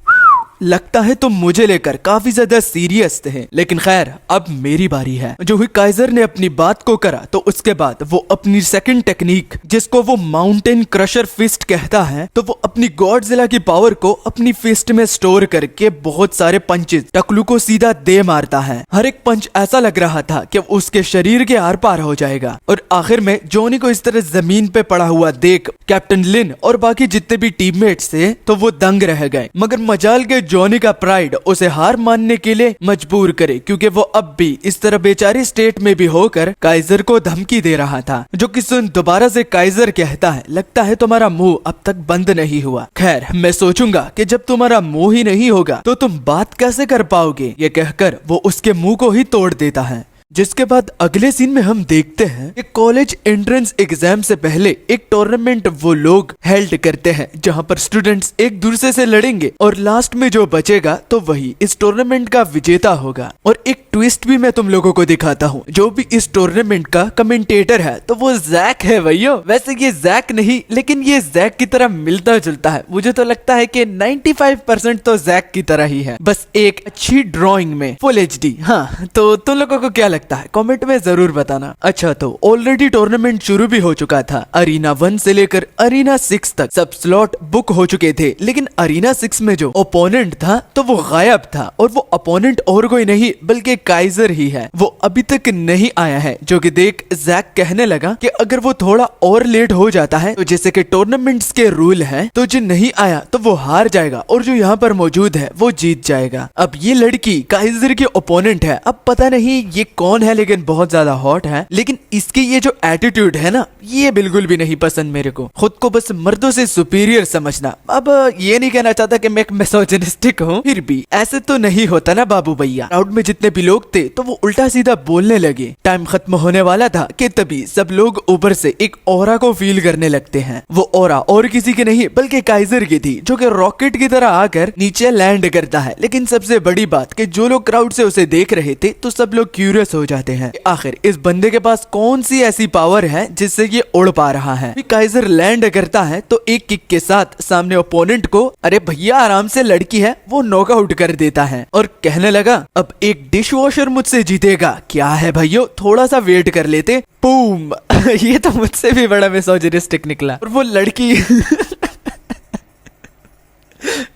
लगता है तुम मुझे लेकर काफी ज्यादा सीरियस थे, लेकिन खैर अब मेरी बारी है। जो ही काइजर ने अपनी बात को करा तो उसके बाद वो अपनी सेकंड टेक्निक, जिसको वो माउंटेन क्रशर फिस्ट कहता है, तो वो अपनी गॉडजिला की पावर को अपनी फिस्ट में स्टोर करके बहुत सारे पंचेस टकलू को सीधा दे मारता है। हर एक पंच ऐसा लग रहा था कि उसके शरीर के आर पार हो जाएगा और आखिर में जॉनी को इस तरह जमीन पे पड़ा हुआ देख कैप्टन लिन और बाकी जितने भी टीममेट्स थे तो वो दंग रह गए। मगर मजाल के जॉनी का प्राइड उसे हार मानने के लिए मजबूर करे, क्योंकि वो अब भी इस तरह बेचारी स्टेट में भी होकर काइजर को धमकी दे रहा था, जो कि सुन दोबारा से काइजर कहता है, लगता है तुम्हारा मुंह अब तक बंद नहीं हुआ। खैर मैं सोचूंगा कि जब तुम्हारा मुंह ही नहीं होगा तो तुम बात कैसे कर पाओगे। ये कहकर वो उसके मुंह को ही तोड़ देता है। जिसके बाद अगले सीन में हम देखते हैं कि कॉलेज एंट्रेंस एग्जाम से पहले एक टूर्नामेंट वो लोग हेल्ड करते हैं, जहां पर स्टूडेंट्स एक दूसरे से लड़ेंगे और लास्ट में जो बचेगा तो वही इस टूर्नामेंट का विजेता होगा। और एक ट्विस्ट भी मैं तुम लोगों को दिखाता हूँ, जो भी इस टूर्नामेंट का कमेंटेटर है तो वो जैक है भैया। वैसे ये जैक नहीं, लेकिन ये जैक की तरह मिलता जुलता है। मुझे तो लगता है कि 95% तो जैक की तरह ही है, बस एक अच्छी ड्राइंग में फुल HD। हाँ, तो तुम लोगों को क्या लगता है कमेंट में जरूर बताना। अच्छा, तो ऑलरेडी टूर्नामेंट शुरू भी हो चुका था। अरीना 1 से लेकर अरीना 6 तक सब स्लॉट बुक हो चुके थे, लेकिन अरीना 6 में जो ओपोनेंट था तो वो गायब था और वो ओपोनेंट और कोई नहीं बल्कि काइजर ही है। वो अभी तक नहीं आया है, जो कि देख जैक कहने लगा कि अगर वो थोड़ा और लेट हो जाता है तो जैसे कि टूर्नामेंट्स के रूल है, तो जो नहीं आया तो वो हार जाएगा और जो यहाँ पर मौजूद है वो जीत जाएगा। अब ये लड़की काइजर के ओपोनेंट है। अब पता नहीं ये कौन स्ट्रॉन्ग है लेकिन बहुत ज्यादा हॉट है, लेकिन इसकी ये जो एटीट्यूड है ना, ये बिल्कुल भी नहीं पसंद मेरे को। खुद को बस मर्दों से सुपीरियर समझना। अब ये नहीं कहना चाहता कि मैं एक मिसोजिनिस्टिक हूँ, फिर भी ऐसे तो नहीं होता ना बाबू भैया। क्राउड में जितने भी लोग थे तो वो उल्टा सीधा बोलने लगे। टाइम खत्म होने वाला था कि तभी सब लोग ऊपर से एक ऑरा को फील करने लगते हैं। वो ऑरा और किसी की नहीं बल्कि काइजर की थी, जो कि रॉकेट की तरह आकर नीचे लैंड करता है। लेकिन सबसे बड़ी बात कि जो लोग क्राउड से उसे देख रहे थे तो सब लोग क्यूरियस हो जाते हैं, आखिर इस बंदे के पास कौन सी ऐसी पावर है जिससे ये उड़ पा रहा है। काइजर लैंड करता है तो एक किक के साथ सामने ओपोनेंट को, अरे भैया आराम से लड़की है, वो नॉकआउट कर देता है और कहने लगा अब एक डिश वॉशर मुझसे जीतेगा। क्या है भाइयों, थोड़ा सा वेट कर लेते। बूम ये तो मुझसे भी बड़ा मिसोजिनिस्टिक निकला। और वो लड़की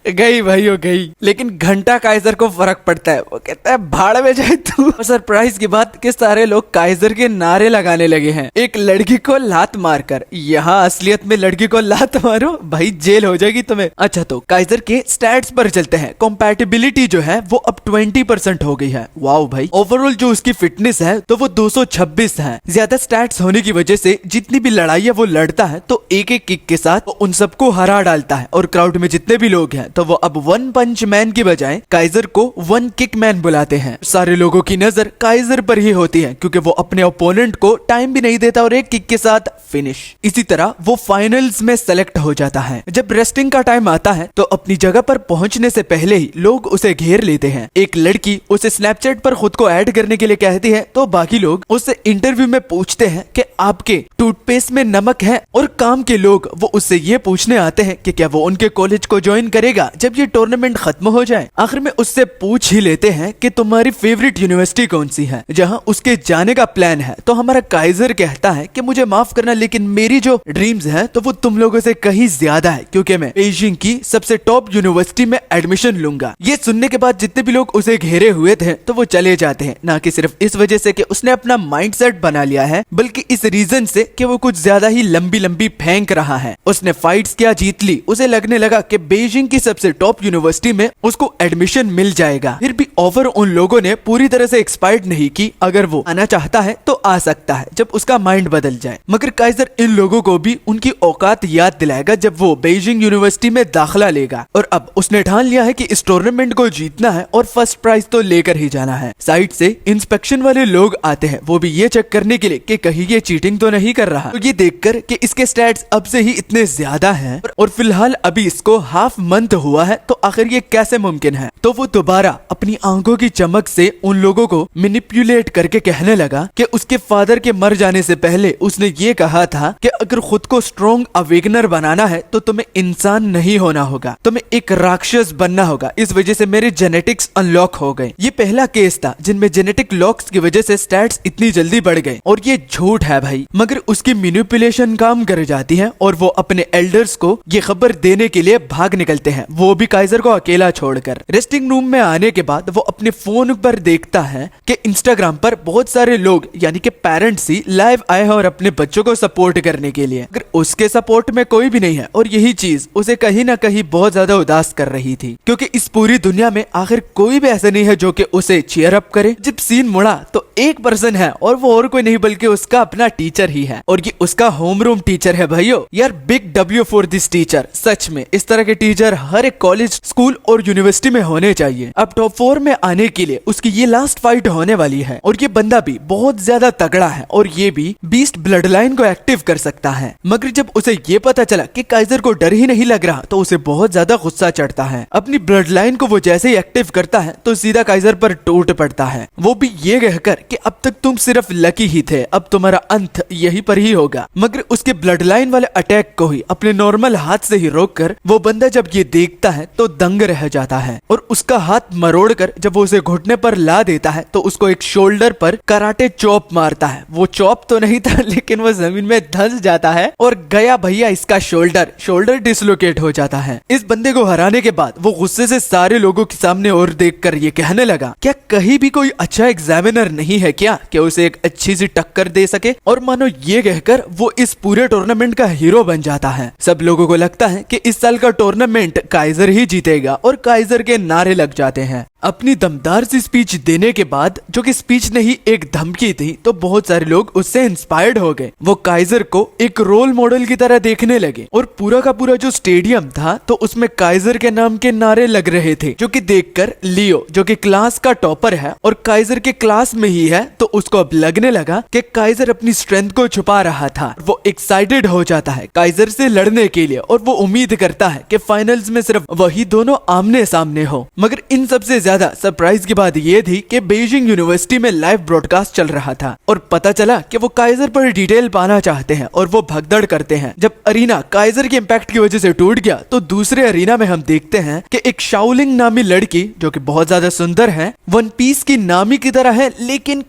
गई भाइयों गई, लेकिन घंटा काइजर को फर्क पड़ता है। वो कहता है भाड़ में जाए तू। और सरप्राइज की बात कि सारे लोग काइजर के नारे लगाने लगे हैं एक लड़की को लात मारकर। यहाँ असलियत में लड़की को लात मारो भाई जेल हो जाएगी तुम्हें। अच्छा तो काइजर के स्टैट्स पर चलते हैं। कॉम्पैटिबिलिटी जो है वो अब 20% हो गई है। वाओ भाई। ओवरऑल जो उसकी फिटनेस है तो वो 226 है। ज्यादा स्टैट्स होने की वजह से जितनी भी लड़ाई वो लड़ता है तो एक एक किक के साथ वो उन सबको हरा डालता है। और क्राउड में जितने भी लोग हैं तो वो अब वन पंच मैन की बजाय काइजर को वन किक मैन बुलाते हैं। सारे लोगों की नजर काइजर पर ही होती है क्योंकि वो अपने ओपोनेंट को टाइम भी नहीं देता और एक किक के साथ फिनिश। इसी तरह वो फाइनल्स में सेलेक्ट हो जाता है। जब रेस्टिंग का टाइम आता है तो अपनी जगह पर पहुंचने से पहले ही लोग उसे घेर लेते हैं। एक लड़की उसे स्नैपचैट पर खुद को ऐड करने के लिए कहती है तो बाकी लोग उससे इंटरव्यू में पूछते हैं कि आपके टूथपेस्ट में नमक है। और काम के लोग वो उससे ये पूछने आते हैं कि क्या वो उनके कॉलेज को ज्वाइन करेगा जब ये टूर्नामेंट खत्म हो जाए। आखिर में उससे पूछ ही लेते हैं कि तुम्हारी फेवरेट यूनिवर्सिटी कौन सी है जहां उसके जाने का प्लान है। तो हमारा काइजर कहता है कि मुझे माफ करना लेकिन मेरी जो ड्रीम्स है तो वो तुम लोगों से कहीं ज्यादा है, क्योंकि मैं बीजिंग की सबसे टॉप यूनिवर्सिटी में एडमिशन लूंगा। ये सुनने के बाद जितने भी लोग उसे घेरे हुए थे तो वो चले जाते हैं, ना कि सिर्फ इस वजह से कि उसने अपना माइंडसेट बना लिया है, बल्कि इस रीजन से कि वो कुछ ज्यादा ही लंबी लंबी फेंक रहा है। उसने फाइट्स क्या जीत ली, उसे लगने लगा कि बीजिंग की सबसे टॉप यूनिवर्सिटी में उसको एडमिशन मिल जाएगा। फिर भी ऑफर उन लोगों ने पूरी तरह से एक्सपायर्ड नहीं की। अगर वो आना चाहता है तो आ सकता है जब उसका माइंड बदल जाए। मगर काइजर इन लोगों को भी उनकी औकात याद दिलाएगा जब वो बीजिंग यूनिवर्सिटी में दाखिला लेगा। और अब उसने ठान लिया है कि इस टूर्नामेंट को जीतना है और फर्स्ट प्राइज तो लेकर ही जाना है। साइड से इंस्पेक्शन वाले लोग आते हैं, वो भी ये चेक करने के लिए कि कहीं ये चीटिंग तो नहीं कर रहा। तो ये देखकर कि इसके स्टैट्स अब से ही इतने ज्यादा हैं और फिलहाल अभी इसको हाफ मंथ हुआ है तो आखिर ये कैसे मुमकिन है। तो वो दोबारा अपनी आंखों की चमक से उन लोगों को मैनिपुलेट करके कहने लगा कि उसके फादर के मर जाने से पहले उसने ये कहा था कि अगर खुद को स्ट्रॉन्ग अवेकनर बनाना है तो तुम्हें इंसान नहीं होना होगा, तुम्हें एक राक्षस बनना होगा। इस वजह से मेरे जेनेटिक्स अनलॉक हो गए। ये पहला केस था जिनमें जेनेटिक लॉक्स की वजह से स्टैट्स इतनी जल्दी बढ़ गए और ये झूठ है भाई। मगर उसकी मैनिपुलेशन काम कर जाती है और वो अपने एल्डर्स को ये खबर देने के लिए भाग निकलते हैं, वो भी काइजर को अकेला छोड़कर। रेस्टिंग रूम में आने के बाद वो अपने फोन पर देखता है कि इंस्टाग्राम पर बहुत सारे लोग यानी कि पेरेंट्स ही लाइव आए हैं और अपने बच्चों को सपोर्ट करने के लिए। अगर उसके सपोर्ट में कोई भी नहीं है और यही चीज उसे कहीं ना कहीं बहुत ज्यादा उदास कर रही थी, क्योंकि इस पूरी दुनिया में आखिर कोई भी ऐसा नहीं है जो कि उसे चीयर अप करे। जब सीन मुड़ा तो एक पर्सन है और वो और कोई नहीं बल्कि उसका अपना टीचर ही है और ये उसका होम रूम टीचर है। भाइयों यार big W for this teacher. सच में इस तरह के टीचर हर एक कॉलेज, स्कूल और यूनिवर्सिटी में होने चाहिए। अब टॉप 4 में आने के लिए उसकी ये लास्ट फाइट होने वाली है और ये बंदा भी बहुत ज्यादा तगड़ा है और ये भी बीस्ट ब्लड लाइन को एक्टिव कर सकता है। मगर जब उसे ये पता चला कि काइजर को डर ही नहीं लग रहा तो उसे बहुत ज्यादा गुस्सा चढ़ता है। अपनी ब्लड लाइन को वो जैसे ही एक्टिव करता है तो सीधा काइजर पर टूट पड़ता है, वो भी ये कहकर कि अब तक तुम सिर्फ लकी ही थे, अब तुम्हारा अंत यहीं पर ही होगा। मगर उसके ब्लड लाइन वाले अटैक को ही अपने नॉर्मल हाथ से ही रोककर वो बंदा जब ये देखता है तो दंग रह जाता है और उसका हाथ मरोड़कर जब वो उसे घुटने पर ला देता है तो उसको एक शोल्डर पर कराटे चॉप मारता है। वो चॉप तो नहीं था लेकिन वो जमीन में धंस जाता है और गया भैया इसका शोल्डर डिसलोकेट हो जाता है। इस बंदे को हराने के बाद वो गुस्से से सारे लोगों के सामने और देखकर ये कहने लगा, क्या कहीं भी कोई अच्छा एग्जामिनर नहीं है क्या कि उसे एक अच्छी सी टक्कर दे सके। और मानो ये कहकर वो इस पूरे टूर्नामेंट का हीरो बन जाता है। सब लोगों को लगता है कि इस साल का टूर्नामेंट काइजर ही जीतेगा और काइजर के नारे लग जाते हैं। अपनी दमदार सी स्पीच देने के बाद, जो कि स्पीच नहीं एक धमकी थी, तो बहुत सारे लोग उससे इंस्पायर्ड हो गए। वो काइजर को एक रोल मॉडल की तरह देखने लगे और पूरा का पूरा जो स्टेडियम था तो उसमें काइजर के नाम के नारे लग रहे थे, जो कि देखकर लियो, जो कि क्लास का टॉपर है और काइजर के क्लास में ही है, तो उसको अब लगने लगा कि काइजर अपनी स्ट्रेंथ को छुपा रहा था। वो एक्साइटेड हो जाता है काइजर से लड़ने के लिए और वो उम्मीद करता है कि फाइनल्स में सिर्फ वही दोनों आमने सामने हो। मगर इन सबसे ज्यादा सरप्राइज की बात यह थी कि बीजिंग यूनिवर्सिटी में लाइव ब्रॉडकास्ट चल रहा था और पता चला कि वो काइजर पर डिटेल पाना चाहते हैं और वो भगदड़ करते हैं। जब अरीना काइजर के इम्पैक्ट की वजह से टूट गया तो दूसरे अरीना में हम देखते हैं कि एक शाओलिंग नामी लड़की, जो कि बहुत ज्यादा सुंदर है, वन पीस की नामी की तरह है, लेकिन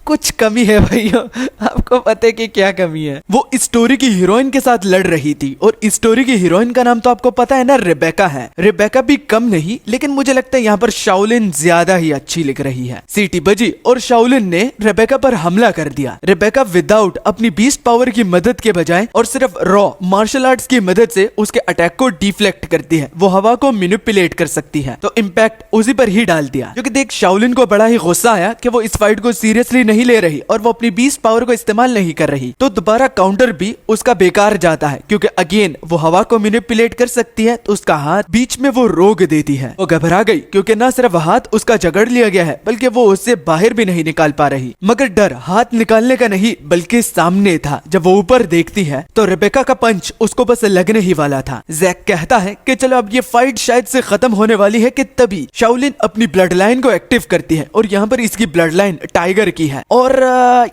कुछ कमी है भैया। आपको पता है कि क्या कमी है? वो स्टोरी की हीरोइन के साथ लड़ रही थी और स्टोरी की हीरोइन का नाम तो आपको पता है ना, रेबेका है। रेबेका भी कम नहीं, लेकिन मुझे लगता है यहाँ पर शाओलिन ज्यादा ही अच्छी लिख रही है। सीटी बजी और शाओलिन ने रेबेका पर हमला कर दिया। रेबेका विदाउट अपनी बीस्ट पावर की मदद के बजाय और सिर्फ रॉ मार्शल आर्ट्स की मदद से उसके अटैक को डिफ्लेक्ट करती है। वो हवा को मैनिपुलेट कर सकती है, तो इम्पैक्ट उसी पर ही डाल दिया, जो कि देख शाओलिन को बड़ा ही गुस्सा आया कि वो इस फाइट को सीरियसली नहीं ले रही और वो अपनी बीस्ट पावर को इस्तेमाल नहीं कर रही। तो दोबारा काउंटर भी उसका बेकार जाता है, क्योंकि अगेन वो हवा को मैनिपुलेट कर सकती है, तो उसका हाथ बीच में वो रोक देती है। वो घबरा गई क्योंकि न सिर्फ हाथ उसका जकड़ लिया गया है, बल्कि वो उससे बाहर भी नहीं निकाल पा रही। मगर डर हाथ निकालने का नहीं, बल्कि सामने था। जब वो ऊपर देखती है तो रेबेका का पंच उसको बस लगने ही वाला था। जैक कहता है कि चलो अब ये फाइट शायद से खत्म होने वाली है कि तभी शाओलिन अपनी ब्लड लाइन को एक्टिव करती है और यहाँ पर इसकी ब्लड लाइन टाइगर की है और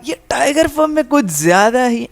ये टाइगर फॉर्म में कुछ ज्यादा ही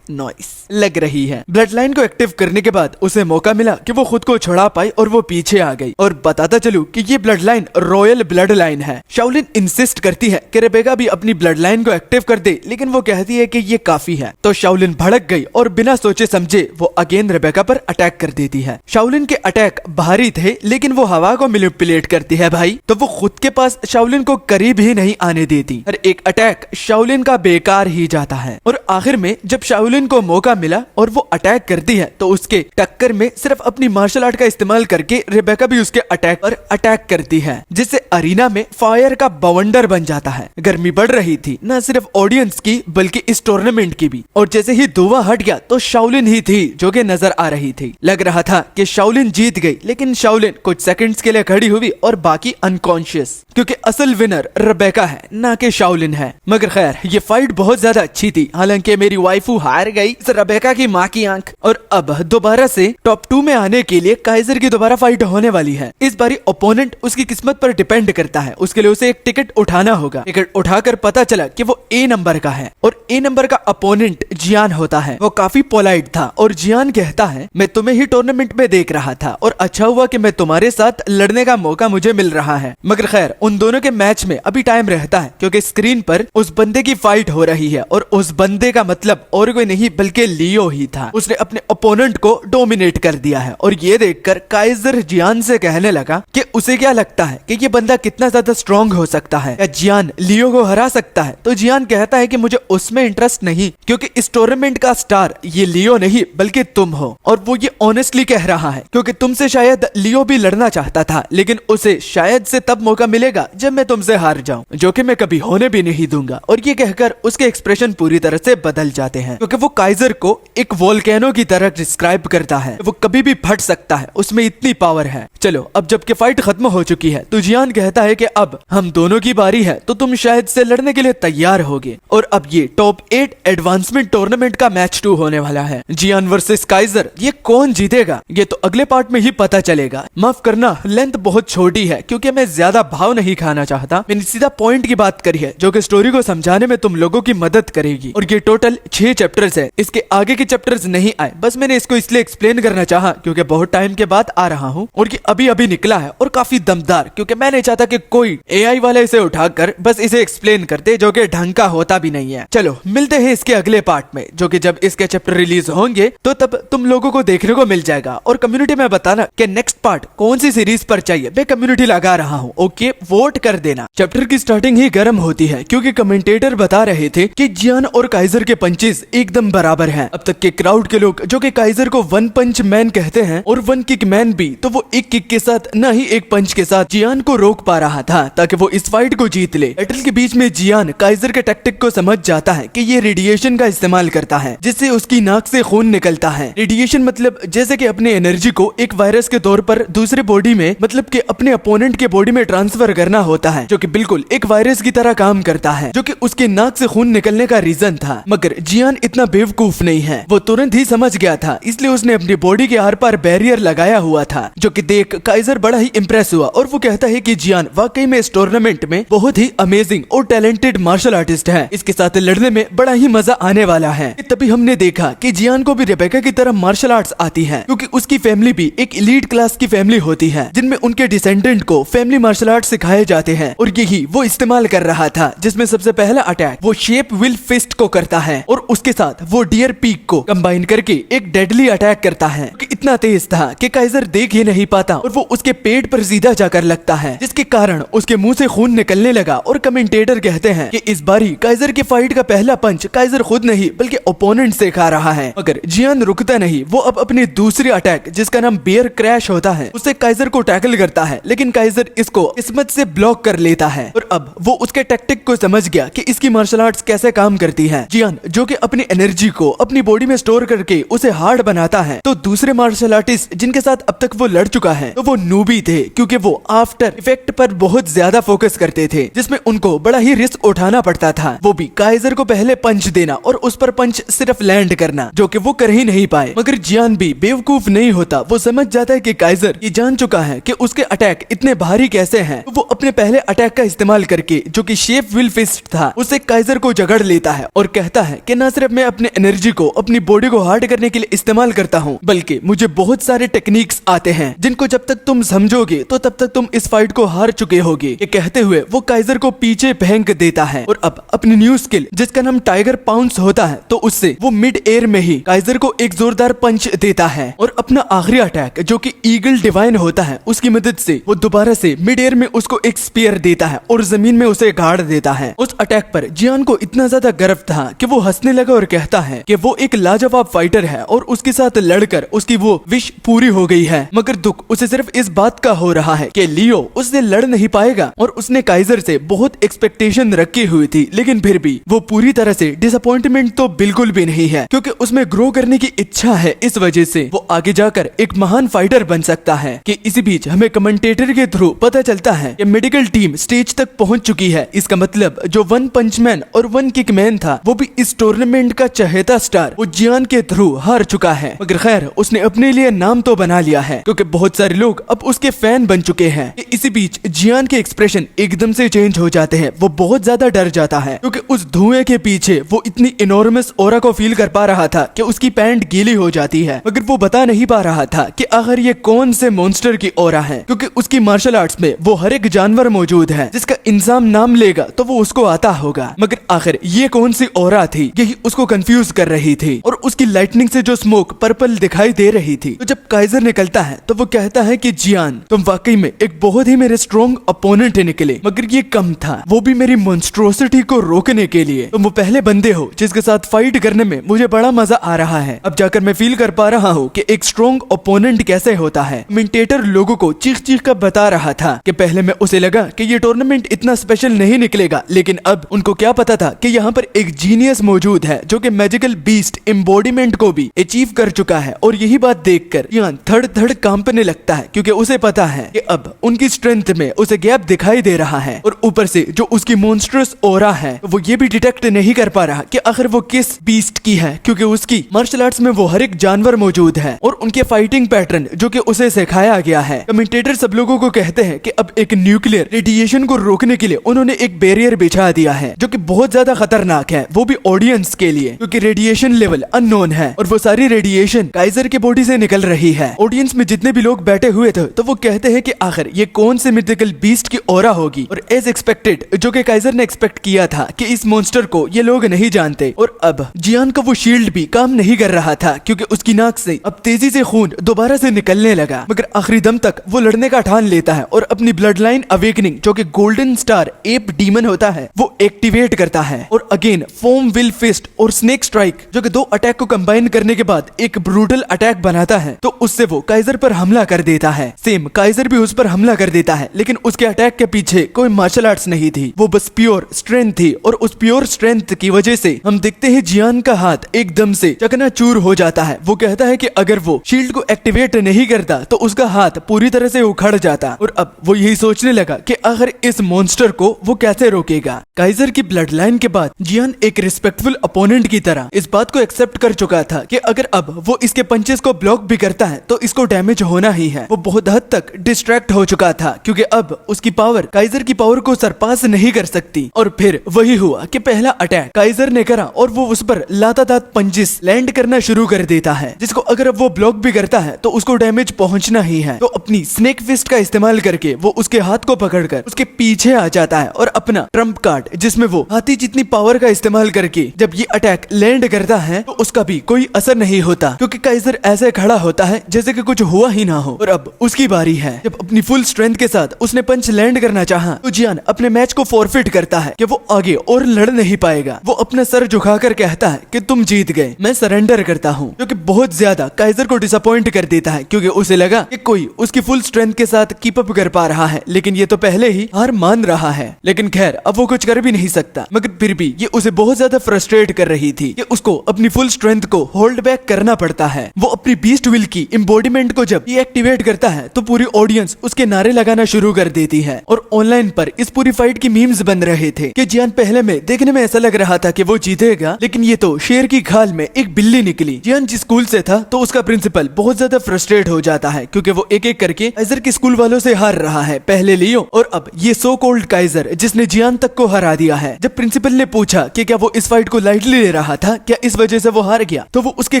नॉइस लग रही है। ब्लड लाइन को एक्टिव करने के बाद उसे मौका मिला कि वो खुद को छुड़ा पाई और वो पीछे आ गई। और बताता चलूं कि ये blood line royal blood line है। शाओलिन इंसिस्ट करती है कि रेबेका भी अपनी ब्लड लाइन को एक्टिव कर दे, लेकिन वो कहती है कि ये काफी है। तो शाओलिन भड़क गई और बिना सोचे समझे वो अगेन रेबेका पर अटैक कर देती है। शाओलिन के अटैक भारी थे, लेकिन वो हवा को मैनिपुलेट करती है भाई, तो वो खुद के पास शाओलिन को करीब ही नहीं आने देती। हर एक अटैक शाओलिन का बेकार ही जाता है और आखिर में जब शाओलिन को मौका मिला और वो अटैक करती है, तो उसके टक्कर में सिर्फ अपनी मार्शल आर्ट का इस्तेमाल करके रेबेका भी उसके अटैक पर अटैक करती है, जिससे अरीना में फायर का बवंडर बन जाता है। गर्मी बढ़ रही थी, न सिर्फ ऑडियंस की बल्कि इस टूर्नामेंट की भी। और जैसे ही धुआं हट गया तो शाओलिन ही थी जो कि नजर आ रही थी। लग रहा था कि शाओलिन जीत गई, लेकिन शाओलिन कुछ सेकंड्स के लिए खड़ी हुई और बाकी अनकॉन्शियस, क्योंकि असल विनर रेबेका है, ना कि शाओलिन है। मगर खैर ये फाइट बहुत ज्यादा अच्छी थी, हालांकि मेरी वाइफू हार गई रेबेका की माँ की आंख। और अब दोबारा से टॉप 2 में आने के लिए काइजर की दोबारा फाइट होने वाली है। इस बारी ओपोनेंट उसकी किस्मत पर डिपेंड करता है, उसके लिए उसे एक टिकट उठाना होगा। टिकट उठाकर पता चला कि वो ए नंबर का है और ए नंबर का अपोनेंट जियान होता है। वो काफी पोलाइट था और जियान कहता है मैं तुम्हें ही टूर्नामेंट में देख रहा था और अच्छा हुआ कि मैं तुम्हारे साथ लड़ने का मौका मुझे मिल रहा है। मगर खैर उन दोनों के मैच में अभी टाइम रहता है, क्योंकि स्क्रीन पर उस बंदे की फाइट हो रही है और उस बंदे का मतलब और कोई नहीं बल्कि लियो ही था। उसने अपने ओपोनेंट को डोमिनेट कर दिया है और ये देखकर काइजर जियान से कहने लगा कि उसे क्या लगता है कि ये बंदा कितना ज्यादा स्ट्रॉन्ग हो सकता है, या जियान लियो को हरा सकता है। तो जियान कहता है कि मुझे उसमें इंटरेस्ट नहीं, क्योंकि इस टूर्नामेंट का स्टार ये लियो नहीं बल्कि तुम हो। और वो ये ऑनेस्टली कह रहा है, क्योंकि तुमसे शायद लियो भी लड़ना चाहता था, लेकिन उसे शायद से तब मौका मिलेगा जब मैं तुमसे हार जाऊं, जो कि मैं कभी होने भी नहीं दूंगा। और ये कहकर उसके एक्सप्रेशन पूरी तरह से बदल जाते हैं, क्योंकि वो काइजर को एक वोल्केनो की तरह डिस्क्राइब करता है। वो कभी भी फट सकता है, उसमें इतनी पावर है। चलो अब जबकि फाइट खत्म हो चुकी है तो जियान कहता है कि अब हम दोनों की बारी है, तो तुम शायद से लड़ने के लिए तैयार होगे। और अब ये टॉप 8 एडवांसमेंट टूर्नामेंट का मैच 2 होने वाला है, जियान वर्सेस काइजर। ये कौन जीतेगा ये तो अगले पार्ट में ही पता चलेगा। माफ करना लेंथ बहुत छोटी है, क्योंकि मैं ज्यादा भाव नहीं खाना चाहता। मैंने सीधा पॉइंट की बात करी है, जो कि स्टोरी को समझाने में तुम लोगों की मदद करेगी। और ये टोटल 6 चैप्टर्स है, इसके आगे के चैप्टर्स नहीं आए, बस मैंने इसको इसलिए एक्सप्लेन करना चाहा क्योंकि बहुत टाइम के बाद आ रहा हूँ और ये अभी अभी निकला है और काफी दमदार, क्योंकि मैं नहीं चाहता कि कोई एआई वाला इसे उठाकर बस इसे एक्सप्लेन करते, जो कि ढंग का होता भी नहीं है। चलो मिलते हैं इसके अगले पार्ट में, जो कि जब इसके चैप्टर रिलीज होंगे तो तब तुम लोगों को देखने को मिल जाएगा। और कम्युनिटी में बताना कि नेक्स्ट पार्ट कौन सी सीरीज पर चाहिए, मैं कम्युनिटी लगा रहा हूँ। ओके वोट कर देना। चैप्टर की स्टार्टिंग ही गर्म होती है, क्योंकि कमेंटेटर बता रहे थे कि जियान और काइजर के पंचेस एकदम एकदम बराबर है। अब तक के क्राउड के लोग जो कि काइजर को वन पंच मैन कहते हैं और वन किक मैन भी, तो वो एक किक के साथ न ही एक पंच के साथ जियान को रोक पा रहा था ताकि वो इस फाइट को जीत ले। बैटल के बीच में जियान काइजर के टैक्टिक को समझ जाता है कि ये रेडिएशन का इस्तेमाल करता है जिससे उसकी नाक से खून निकलता है। रेडिएशन मतलब जैसे कि अपने एनर्जी को एक वायरस के तौर पर दूसरे बॉडी में, मतलब कि अपने अपोनेंट के बॉडी में ट्रांसफर करना होता है, जो कि बिल्कुल एक वायरस की तरह काम करता है, जो कि उसके नाक से खून निकलने का रीजन था। मगर जियान इतना बेवकूफ नहीं है, वो तुरंत ही समझ गया था, इसलिए उसने अपनी बॉडी के आर पार बैरियर लगाया हुआ था, जो कि देख काइजर बड़ा ही इम्प्रेस हुआ और वो कहता है कि जियान वाकई में इस टूर्नामेंट में बहुत ही अमेजिंग और टैलेंटेड मार्शल आर्टिस्ट है, इसके साथ लड़ने में बड़ा ही मजा आने वाला है। तभी हमने देखा कि जियान को भी रेबेका की तरह मार्शल आर्ट्स आती है, क्योंकि उसकी फैमिली भी एक एलीट क्लास की फैमिली होती है जिनमें उनके डिसेंडेंट को फैमिली मार्शल आर्ट सिखाए जाते हैं, और यही वो इस्तेमाल कर रहा था, जिसमें सबसे पहला अटैक वो शेप विल फिस्ट को करता है और उसके साथ वो डियर पीक को कंबाइन करके एक डेडली अटैक करता है, कि इतना तेज था कि काइजर देख ही नहीं पाता और वो उसके पेट पर सीधा जाकर लगता है, जिसके कारण उसके मुंह से खून निकलने लगा। और कमेंटेटर कहते हैं कि इस बारी काइजर की फाइट का पहला पंच काइजर खुद नहीं बल्कि ओपोनेंट से खा रहा है। मगर जियान रुकता नहीं, वो अब अपनी दूसरी अटैक जिसका नाम बियर क्रैश होता है उससे काइजर को टैकल करता है, लेकिन काइजर इसको किस्मत से ब्लॉक कर लेता है और अब वो उसके टैक्टिक को समझ गया कि इसकी मार्शल आर्ट्स कैसे काम करती है। जियान जो कि अपनी एनर्जी को अपनी बॉडी में स्टोर करके उसे हार्ड बनाता है, तो दूसरे मार्शल आर्टिस्ट जिनके साथ अब तक वो लड़ चुका है तो वो नूबी थे, क्योंकि वो आफ्टर इफेक्ट पर बहुत ज्यादा फोकस करते थे, जिसमें उनको बड़ा ही रिस्क उठाना पड़ता था, वो भी काइजर को पहले पंच देना और उस पर पंच सिर्फ लैंड करना, जो कि वो कर ही नहीं पाए। मगर जियान भी बेवकूफ नहीं होता, वो समझ जाता है कि काइजर ये जान चुका है कि उसके अटैक इतने भारी कैसे हैं, तो वो अपने पहले अटैक का इस्तेमाल करके जो कि शेप विल फिस्ट था उससे काइजर को जगड़ लेता है और कहता है कि न सिर्फ मैं अपने एनर्जी को अपनी बॉडी को हार्ड करने के लिए इस्तेमाल करता हूँ, बल्कि मुझे बहुत सारे टेक्निक्स आते हैं जिनको जब तक तुम समझोगे तो तब तक तुम इस फाइट को हार चुके होगे। ये कहते हुए वो काइजर को पीछे फेंक देता है और अब अपनी न्यू स्किल जिसका नाम टाइगर पाउंस होता है, तो उससे वो मिड एयर में ही काइजर को एक जोरदार पंच देता है और अपना आखिरी अटैक जो कि ईगल डिवाइन होता है उसकी मदद से वो दोबारा से मिड एयर में उसको एक स्पीयर देता है और जमीन में उसे गाड़ देता है। उस अटैक पर जियान को इतना ज्यादा गर्व था कि वो हंसने लगा और कहता है कि वो एक लाजवाब फाइटर है और उसके साथ लड़कर उसकी वो विश पूरी हो गई है। मगर दुख उसे सिर्फ इस बात का हो रहा है कि लियो उससे लड़ नहीं पाएगा और उसने काइजर से बहुत एक्सपेक्टेशन रखी हुई थी, लेकिन फिर भी वो पूरी तरह से डिसअपॉइंटमेंट तो बिल्कुल भी नहीं है, क्योंकि उसमें ग्रो करने की इच्छा है। इस वजह से वो आगे जाकर एक महान फाइटर बन सकता है। कि इसी बीच हमें कमेंटेटर के थ्रू पता चलता है कि मेडिकल टीम स्टेज तक पहुंच चुकी है। इसका मतलब जो वन पंच मैन और वन किक मैन था वो भी इस टूर्नामेंट का चहेता स्टार वो जियान के थ्रू हार चुका है। मगर खैर उसने अपने लिए नाम तो बना लिया है, क्योंकि बहुत सारे लोग अब उसके फैन बन चुके हैं। इसी बीच जियान के एक्सप्रेशन एकदम से चेंज हो जाते हैं, वो बहुत ज्यादा डर जाता है, क्योंकि उस धुएं के पीछे वो इतनी इनॉर्मस ऑरा को फील कर पा रहा था कि उसकी पैंट गीली हो जाती है। मगर वो बता नहीं पा रहा था कि आखिर ये कौन से मॉन्स्टर की ऑरा है, क्योंकि उसकी मार्शल आर्ट्स में वो हर एक जानवर मौजूद है जिसका इंसान नाम लेगा तो वो उसको आता होगा। मगर आखिर ये कौन सी ऑरा थी, यही उसको कंफ्यूज कर रही थी। और उसकी लाइटनिंग से जो स्मोक पर्पल दिखाई दे रही थी, तो जब काइजर निकलता है तो वो कहता है कि जियान तुम वाकई में एक बहुत ही मेरे स्ट्रॉन्ग अपोनेंट निकले, मगर ये कम था, वो भी मेरी मॉन्स्ट्रोसिटी को रोकने के लिए। तुम वो पहले बंदे हो जिसके साथ फाइट करने में मुझे बड़ा मजा आ रहा है। अब जाकर मैं फील कर पा रहा हूँ कि एक स्ट्रॉन्ग ओपोनेंट कैसे होता है। कमेंटेटर लोगों को चीख चीख कर बता रहा था कि पहले में उसे लगा कि ये टूर्नामेंट इतना स्पेशल नहीं निकलेगा, लेकिन अब उनको क्या पता था कि यहाँ पर एक जीनियस मौजूद है जो कि मैजिकल बीस्ट एम्बॉडीमेंट को भी अचीव कर चुका है। और यही बात देखकर जियान धड़ धड़ कांपने लगता है, क्योंकि उसे पता है कि अब उनकी स्ट्रेंथ में उसे गैप दिखाई दे रहा है। और ऊपर से जो उसकी मॉन्स्टरस ऑरा है वो ये भी डिटेक्ट नहीं कर पा रहा कि आखिर वो किस बीस्ट की है, क्योंकि उसकी मार्शल आर्ट्स में वो हर एक जानवर मौजूद है और उनके फाइटिंग पैटर्न जो कि उसे सिखाया गया है। कमेंटेटर सब लोगों को कहते हैं कि अब एक न्यूक्लियर रेडिएशन को रोकने के लिए उन्होंने एक बैरियर बिछा दिया है जो कि बहुत ज्यादा खतरनाक है, वो भी ऑडियंस के लिए, क्योंकि रेडिएशन लेवल अननोन है और वो सारी रेडिएशन काइजर के बॉडी से निकल रही है। ऑडियंस में जितने भी लोग बैठे हुए थे तो वो कहते हैं कि आखिर ये कौन से मिथिकल बीस्ट की ऑरा होगी। और एज एक्सपेक्टेड जो कि काइजर ने एक्सपेक्ट किया था कि इस मॉन्स्टर को ये लोग नहीं जानते। और अब जियान का वो शील्ड भी काम नहीं कर रहा था, क्योंकि उसकी नाक से अब तेजी से खून दोबारा से निकलने लगा। मगर आखिरी दम तक वो लड़ने का ठान लेता है और अपनी ब्लड लाइन अवेकनिंग जो कि गोल्डन स्टार एप डीमन होता है वो एक्टिवेट करता है और अगेन फोम विल फिस्ट और स्नेक स्नेक स्ट्राइक, जो कि 2 अटैक को कंबाइन करने के बाद एक ब्रूटल अटैक बनाता है, तो उससे वो काइजर पर हमला कर देता है। सेम काइजर भी उस पर हमला कर देता है, लेकिन उसके अटैक के पीछे कोई मार्शल आर्ट्स नहीं थी, वो बस प्योर स्ट्रेंथ थी। और उस प्योर स्ट्रेंथ की वजह से हम देखते हैं जियान का हाथ एकदम से चकनाचूर हो जाता है। वो कहता है कि अगर वो शील्ड को एक्टिवेट नहीं करता तो उसका हाथ पूरी तरह से उखड़ जाता। और अब वो यही सोचने लगा कि आखिर इस मॉन्स्टर को वो कैसे रोकेगा। काइजर की ब्लड लाइन के बाद जियान एक रिस्पेक्टफुल अपोनेंट की तरह इस बात को एक्सेप्ट कर चुका था कि अगर अब वो इसके पंचेस को ब्लॉक भी करता है तो इसको डैमेज होना ही है। वो बहुत हद तक डिस्ट्रैक्ट हो चुका था, क्योंकि अब उसकी पावर काइजर की पावर को सरपास नहीं कर सकती। और फिर वही हुआ कि पहला अटैक काइजर ने करा और वो उस पर लातादात पंचेस लैंड करना शुरू कर देता है, जिसको अगर अब वो ब्लॉक भी करता है तो उसको डैमेज पहुंचना ही है। तो अपनी स्नेक फिस्ट का इस्तेमाल करके वो उसके हाथ को पकड़कर उसके पीछे आ जाता है और अपना ट्रम्प कार्ड, जिसमें वो हाथी जितनी पावर का इस्तेमाल करके जब ये अटैक लैंड करता है तो उसका भी कोई असर नहीं होता, क्योंकि काइजर ऐसे खड़ा होता है जैसे कि कुछ हुआ ही ना हो। और अब उसकी बारी है। जब अपनी फुल स्ट्रेंथ के साथ उसने पंच लैंड करना चाहा तो जियान अपने मैच को फॉरफिट करता है कि वो आगे और लड़ नहीं पाएगा। वो अपना सर झुकाकर कहता है कि तुम जीत गए, मैं सरेंडर करता हूँ, जो कि बहुत ज्यादा काइजर को डिसअपॉइंट कर देता है, क्योंकि उसे लगा कि कोई उसकी फुल स्ट्रेंथ के साथ कीप अप कर पा रहा है, लेकिन ये तो पहले ही हार मान रहा है। लेकिन खैर अब वो कुछ कर भी नहीं सकता, मगर फिर भी ये उसे बहुत ज्यादा फ्रस्ट्रेट कर रही थी कि उसको अपनी फुल स्ट्रेंथ को होल्ड बैक करना पड़ता है। वो अपनी बीस्ट विल की एम्बॉडीमेंट को जब ये एक्टिवेट करता है तो पूरी ऑडियंस उसके नारे लगाना शुरू कर देती है। और ऑनलाइन पर इस पूरी फाइट की मीम्स बन रहे थे कि जियान पहले में देखने में ऐसा लग रहा था कि वो जीतेगा, लेकिन ये तो शेर की खाल में एक बिल्ली निकली। जियान जिस स्कूल से था तो उसका प्रिंसिपल बहुत ज्यादा फ्रस्ट्रेट हो जाता है, क्योंकि वो एक एक करके काइजर के स्कूल वालों से हार रहा है, पहले लियो और अब ये सो कॉल्ड काइजर जिसने जियान तक को हरा दिया है। जब प्रिंसिपल ने पूछा कि क्या वो इस फाइट को लाइटली ले रहा था, क्या इस वजह से वो हार गया, तो वो उसके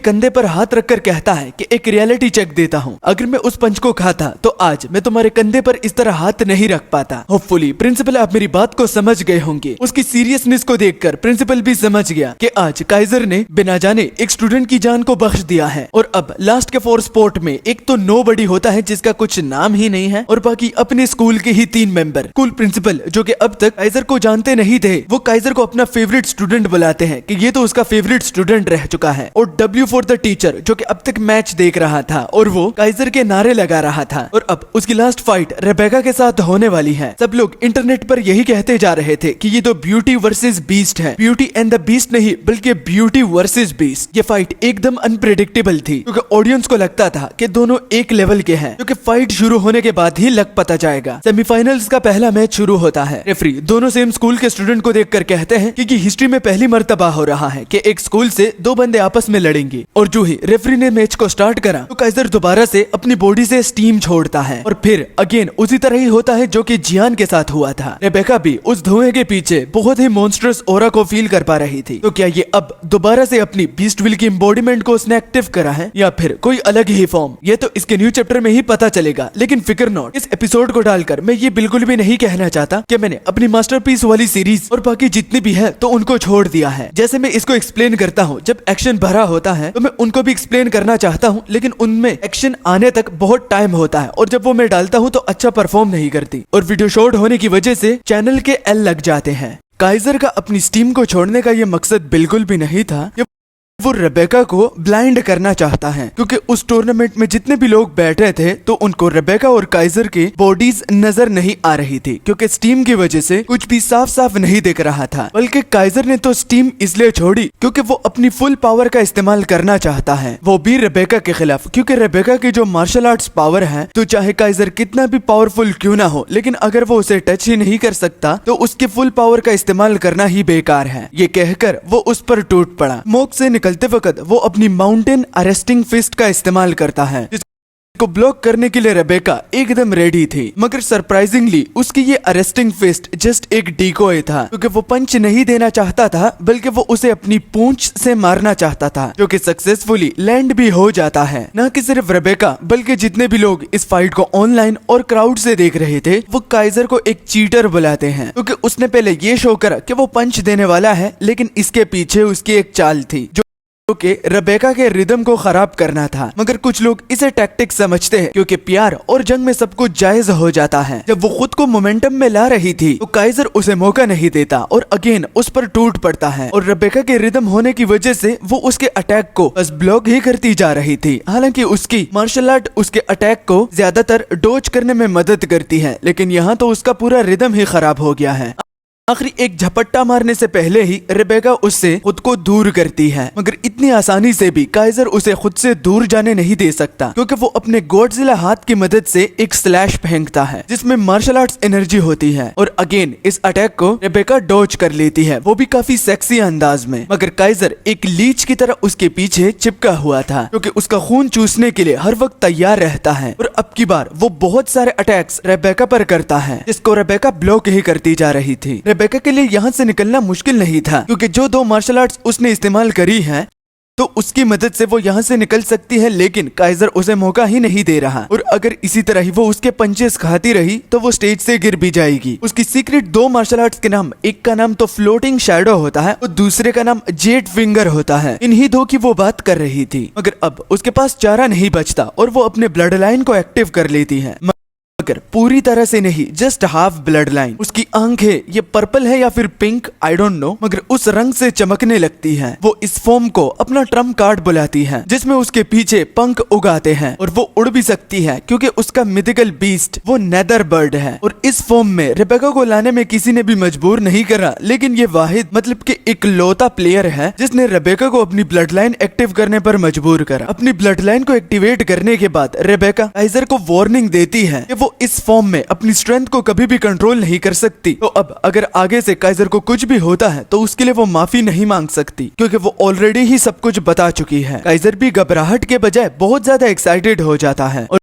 कंधे पर हाथ रखकर कहता है कि एक रियलिटी चेक देता हूँ, अगर मैं उस पंच को खाता तो आज मैं तुम्हारे कंधे पर इस तरह हाथ नहीं रख पाता। होपफुली प्रिंसिपल आप मेरी बात को समझ गए होंगे। उसकी सीरियसनेस को देखकर प्रिंसिपल भी समझ गया कि आज काइजर ने बिना जाने एक स्टूडेंट की जान को बख्श दिया है। और अब लास्ट के 4 स्पॉट में एक तो नोबडी होता है जिसका कुछ नाम ही नहीं है, और बाकी अपने स्कूल के ही 3 मेंबर। स्कूल प्रिंसिपल जो कि अब तक काइजर को जानते नहीं थे, वो काइजर को अपना फेवरेट स्टूडेंट बुलाते हैं कि ये तो उसका फेवरेट स्टूडेंट रह चुका है। और W फॉर द टीचर जो कि अब तक मैच देख रहा था और वो काइजर के नारे लगा रहा था। और अब उसकी लास्ट फाइट रेबेका के साथ होने वाली है। सब लोग इंटरनेट पर यही कहते जा रहे थे कि ये तो ब्यूटी वर्सेस बीस्ट है, ब्यूटी एंड द बीस्ट नहीं बल्कि ब्यूटी वर्सेस बीस्ट। ये फाइट एकदम अनप्रेडिक्टेबल थी, क्योंकि ऑडियंस को लगता था कि दोनों एक लेवल के हैं, क्योंकि फाइट शुरू होने के बाद ही लग पता जाएगा। सेमीफाइनल्स का पहला मैच शुरू होता है। रेफरी दोनों सेम स्कूल के स्टूडेंट को देखकर कहते हैं कि हिस्ट्री में पहली मर्तबा हो रहा है कि एक स्कूल से 2 बंदे आपस में लड़ेंगे। और जो ही रेफरी ने मैच को स्टार्ट करा तो काइजर दोबारा से अपनी बॉडी से स्टीम छोड़ता है, और फिर अगेन उसी तरह ही होता है जो कि जियान के साथ हुआ था। रेबेका भी उस धुएं के पीछे बहुत ही मॉन्स्टरस ऑरा को फील कर पा रही थी। तो क्या ये अब दोबारा से अपनी बीस्ट विल की एम्बॉडीमेंट को उसने एक्टिव करा है या फिर कोई अलग ही फॉर्म, ये तो इसके न्यू चैप्टर में ही पता चलेगा। लेकिन फिक्र नॉट, इस एपिसोड को डालकर मैं ये बिल्कुल भी नहीं कहना चाहता कि मैंने अपनी मास्टरपीस वाली सीरीज और बाकी जितनी भी है तो उनको छोड़ दिया है। जैसे मैं इसको एक्सप्लेन करता हूँ जब एक्शन भरा होता है तो मैं उनको भी एक्सप्लेन करना चाहता हूँ, लेकिन उनमें एक्शन आने तक बहुत टाइम होता है, और जब वो मैं डालता हूँ तो अच्छा परफॉर्म नहीं करती, और वीडियो शॉर्ट होने की वजह से चैनल के एल लग जाते हैं। काइजर का अपनी स्टीम को छोड़ने का ये मकसद बिल्कुल भी नहीं था। वो रेबेका को ब्लाइंड करना चाहता है, क्योंकि उस टूर्नामेंट में जितने भी लोग बैठे थे तो उनको रेबेका और काइजर की बॉडीज नजर नहीं आ रही थी, क्योंकि स्टीम की वजह से कुछ भी साफ साफ नहीं दिख रहा था। बल्कि काइजर ने तो स्टीम इसलिए छोड़ी क्योंकि वो अपनी फुल पावर का इस्तेमाल करना चाहता है, वो भी रेबेका के खिलाफ। क्योंकि रेबेका की जो मार्शल आर्ट्स पावर है, तो चाहे काइजर कितना भी पावरफुल क्यों ना हो, लेकिन अगर वो उसे टच ही नहीं कर सकता तो उसकी फुल पावर का इस्तेमाल करना ही बेकार है। ये कहकर वो उस पर टूट पड़ा। स्मोक से निकलते वक्त वो अपनी माउंटेन अरेस्टिंग फिस्ट का इस्तेमाल करता है, को ब्लॉक करने के लिए रेबेका एकदम रेडी थी। मगर सरप्राइजिंगली उसकी ये अरेस्टिंग फिस्ट जस्ट एक डिकोय था, क्योंकि वो पंच नहीं देना चाहता था बल्कि वो उसे अपनी पूंछ से मारना चाहता था, जो कि सक्सेसफुली लैंड भी हो जाता है। न कि सिर्फ रेबेका बल्कि जितने भी लोग इस फाइट को ऑनलाइन और क्राउड से देख रहे थे वो काइजर को एक चीटर बुलाते हैं, क्योंकि उसने पहले ये शो करा कि वो पंच देने वाला है, लेकिन इसके पीछे उसकी एक चाल थी जो कि रेबेका के रिदम को खराब करना था, मगर कुछ लोग इसे टैक्टिक समझते हैं क्योंकि प्यार और जंग में सब कुछ जायज हो जाता है। जब वो खुद को मोमेंटम में ला रही थी तो काइजर उसे मौका नहीं देता और अगेन उस पर टूट पड़ता है और रेबेका के रिदम होने की वजह से वो उसके अटैक को बस ब्लॉक ही करती जा रही थी। हालांकि उसकी मार्शल आर्ट उसके अटैक को ज्यादातर डोज करने में मदद करती है, लेकिन यहाँ तो उसका पूरा रिदम ही खराब हो गया है। आखिरी एक झपट्टा मारने से पहले ही रेबेका उससे खुद को दूर करती है, मगर इतनी आसानी से भी काइजर उसे खुद से दूर जाने नहीं दे सकता क्योंकि वो अपने गॉडजिला हाथ की मदद से एक स्लैश फेंकता है जिसमें मार्शल आर्ट्स एनर्जी होती है और अगेन इस अटैक को रेबेका डॉज कर लेती है, वो भी काफी सेक्सी अंदाज में। मगर काइजर एक लीच की तरह उसके पीछे चिपका हुआ था क्योंकि उसका खून चूसने के लिए हर वक्त तैयार रहता है और अब की बार वो बहुत सारे अटैक्स रेबेका पर करता है जिसको रेबेका ब्लॉक ही करती जा रही थी। रेबेका के लिए यहाँ से निकलना मुश्किल नहीं था क्योंकि जो 2 मार्शल आर्ट्स उसने इस्तेमाल करी हैं तो उसकी मदद से वो यहाँ से निकल सकती है, लेकिन काइजर उसे मौका ही नहीं दे रहा और अगर इसी तरह ही वो उसके पंचेस खाती रही तो वो स्टेज से गिर भी जाएगी। उसकी सीक्रेट 2 मार्शल आर्ट्स के नाम, एक का नाम तो फ्लोटिंग शैडो होता है और दूसरे का नाम जेट फिंगर होता है। इन्हीं 2 की वो बात कर रही थी, मगर अब उसके पास चारा नहीं बचता और वो अपने ब्लड लाइन को एक्टिव कर लेती है, मगर पूरी तरह से नहीं, जस्ट हाफ ब्लड लाइन। उसकी आंखें ये पर्पल है या फिर पिंक, आई डोंट नो, मगर उस रंग से चमकने लगती है। वो इस फॉर्म को अपना ट्रम्प कार्ड बुलाती है जिसमें उसके पीछे पंख उगाते हैं और वो उड़ भी सकती है क्योंकि उसका मिथिकल बीस्ट वो नेदर बर्ड है। और इस फॉर्म में रेबेका को लाने में किसी ने भी मजबूर नहीं करा, लेकिन ये वाहिद मतलब कि इकलौता प्लेयर है जिसने रेबेका को अपनी ब्लड लाइन एक्टिव करने पर मजबूर करा। अपनी ब्लड लाइन को एक्टिवेट करने के बाद रेबेका काइजर को वार्निंग देती है कि वो इस फॉर्म में अपनी स्ट्रेंथ को कभी भी कंट्रोल नहीं कर सकती, तो अब अगर आगे से काइजर को कुछ भी होता है तो उसके लिए वो माफी नहीं मांग सकती क्योंकि वो ऑलरेडी ही सब कुछ बता चुकी है। काइजर भी घबराहट के बजाय बहुत ज्यादा एक्साइटेड हो जाता है और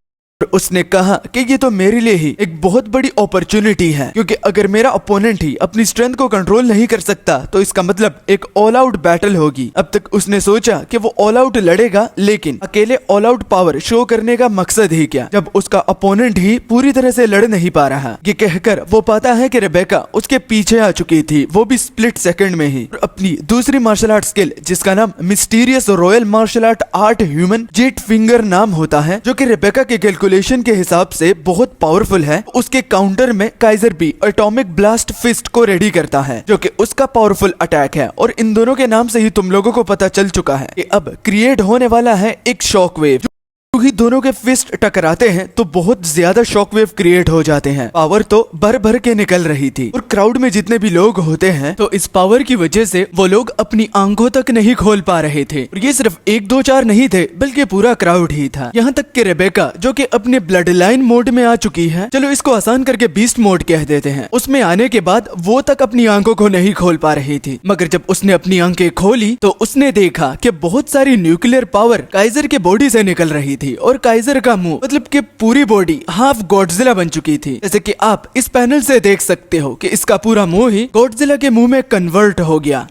उसने कहा कि ये तो मेरे लिए ही एक बहुत बड़ी अपॉर्चुनिटी है क्योंकि अगर मेरा ओपोनेंट ही अपनी स्ट्रेंथ को कंट्रोल नहीं कर सकता तो इसका मतलब एक ऑल आउट बैटल होगी। अब तक उसने सोचा कि वो ऑल आउट लड़ेगा, लेकिन अकेले ऑल आउट पावर शो करने का मकसद ही क्या जब उसका ओपोनेंट ही पूरी तरह से लड़ नहीं पा रहा। ये कहकर वो पाता है कि रेबेका उसके पीछे आ चुकी थी, वो भी स्प्लिट सेकंड में ही। और अपनी दूसरी मार्शल आर्ट स्किल जिसका नाम mysterious royal martial art human jet finger नाम होता है, जो कि रेबेका के कैलकुलेशन के हिसाब से बहुत पावरफुल है, उसके काउंटर में काइजर भी एटॉमिक ब्लास्ट फिस्ट को रेडी करता है जो कि उसका पावरफुल अटैक है। और इन दोनों के नाम से ही तुम लोगों को पता चल चुका है कि अब क्रिएट होने वाला है एक शॉक वेव। ही दोनों के फिस्ट टकराते हैं तो बहुत ज्यादा शॉकवेव क्रिएट हो जाते हैं। पावर तो भर भर के निकल रही थी और क्राउड में जितने भी लोग होते हैं तो इस पावर की वजह से वो लोग अपनी आंखों तक नहीं खोल पा रहे थे। और ये सिर्फ 1-2-4 नहीं थे बल्कि पूरा क्राउड ही था। यहाँ तक कि रेबेका जो कि अपने ब्लड लाइन मोड में आ चुकी है, चलो इसको आसान करके बीस्ट मोड कह देते हैं, उसमें आने के बाद वो तक अपनी आंखों को नहीं खोल पा रही थी। मगर जब उसने अपनी आंखें खोली तो उसने देखा कि बहुत सारी न्यूक्लियर पावर काइजर के बॉडी से निकल रही थी और काइजर का मुंह मतलब कि पूरी बॉडी हाफ गॉडजिला बन चुकी थी। जैसे कि आप इस पैनल से देख सकते हो कि इसका पूरा मुंह ही गॉडजिला के मुंह में कन्वर्ट हो गया।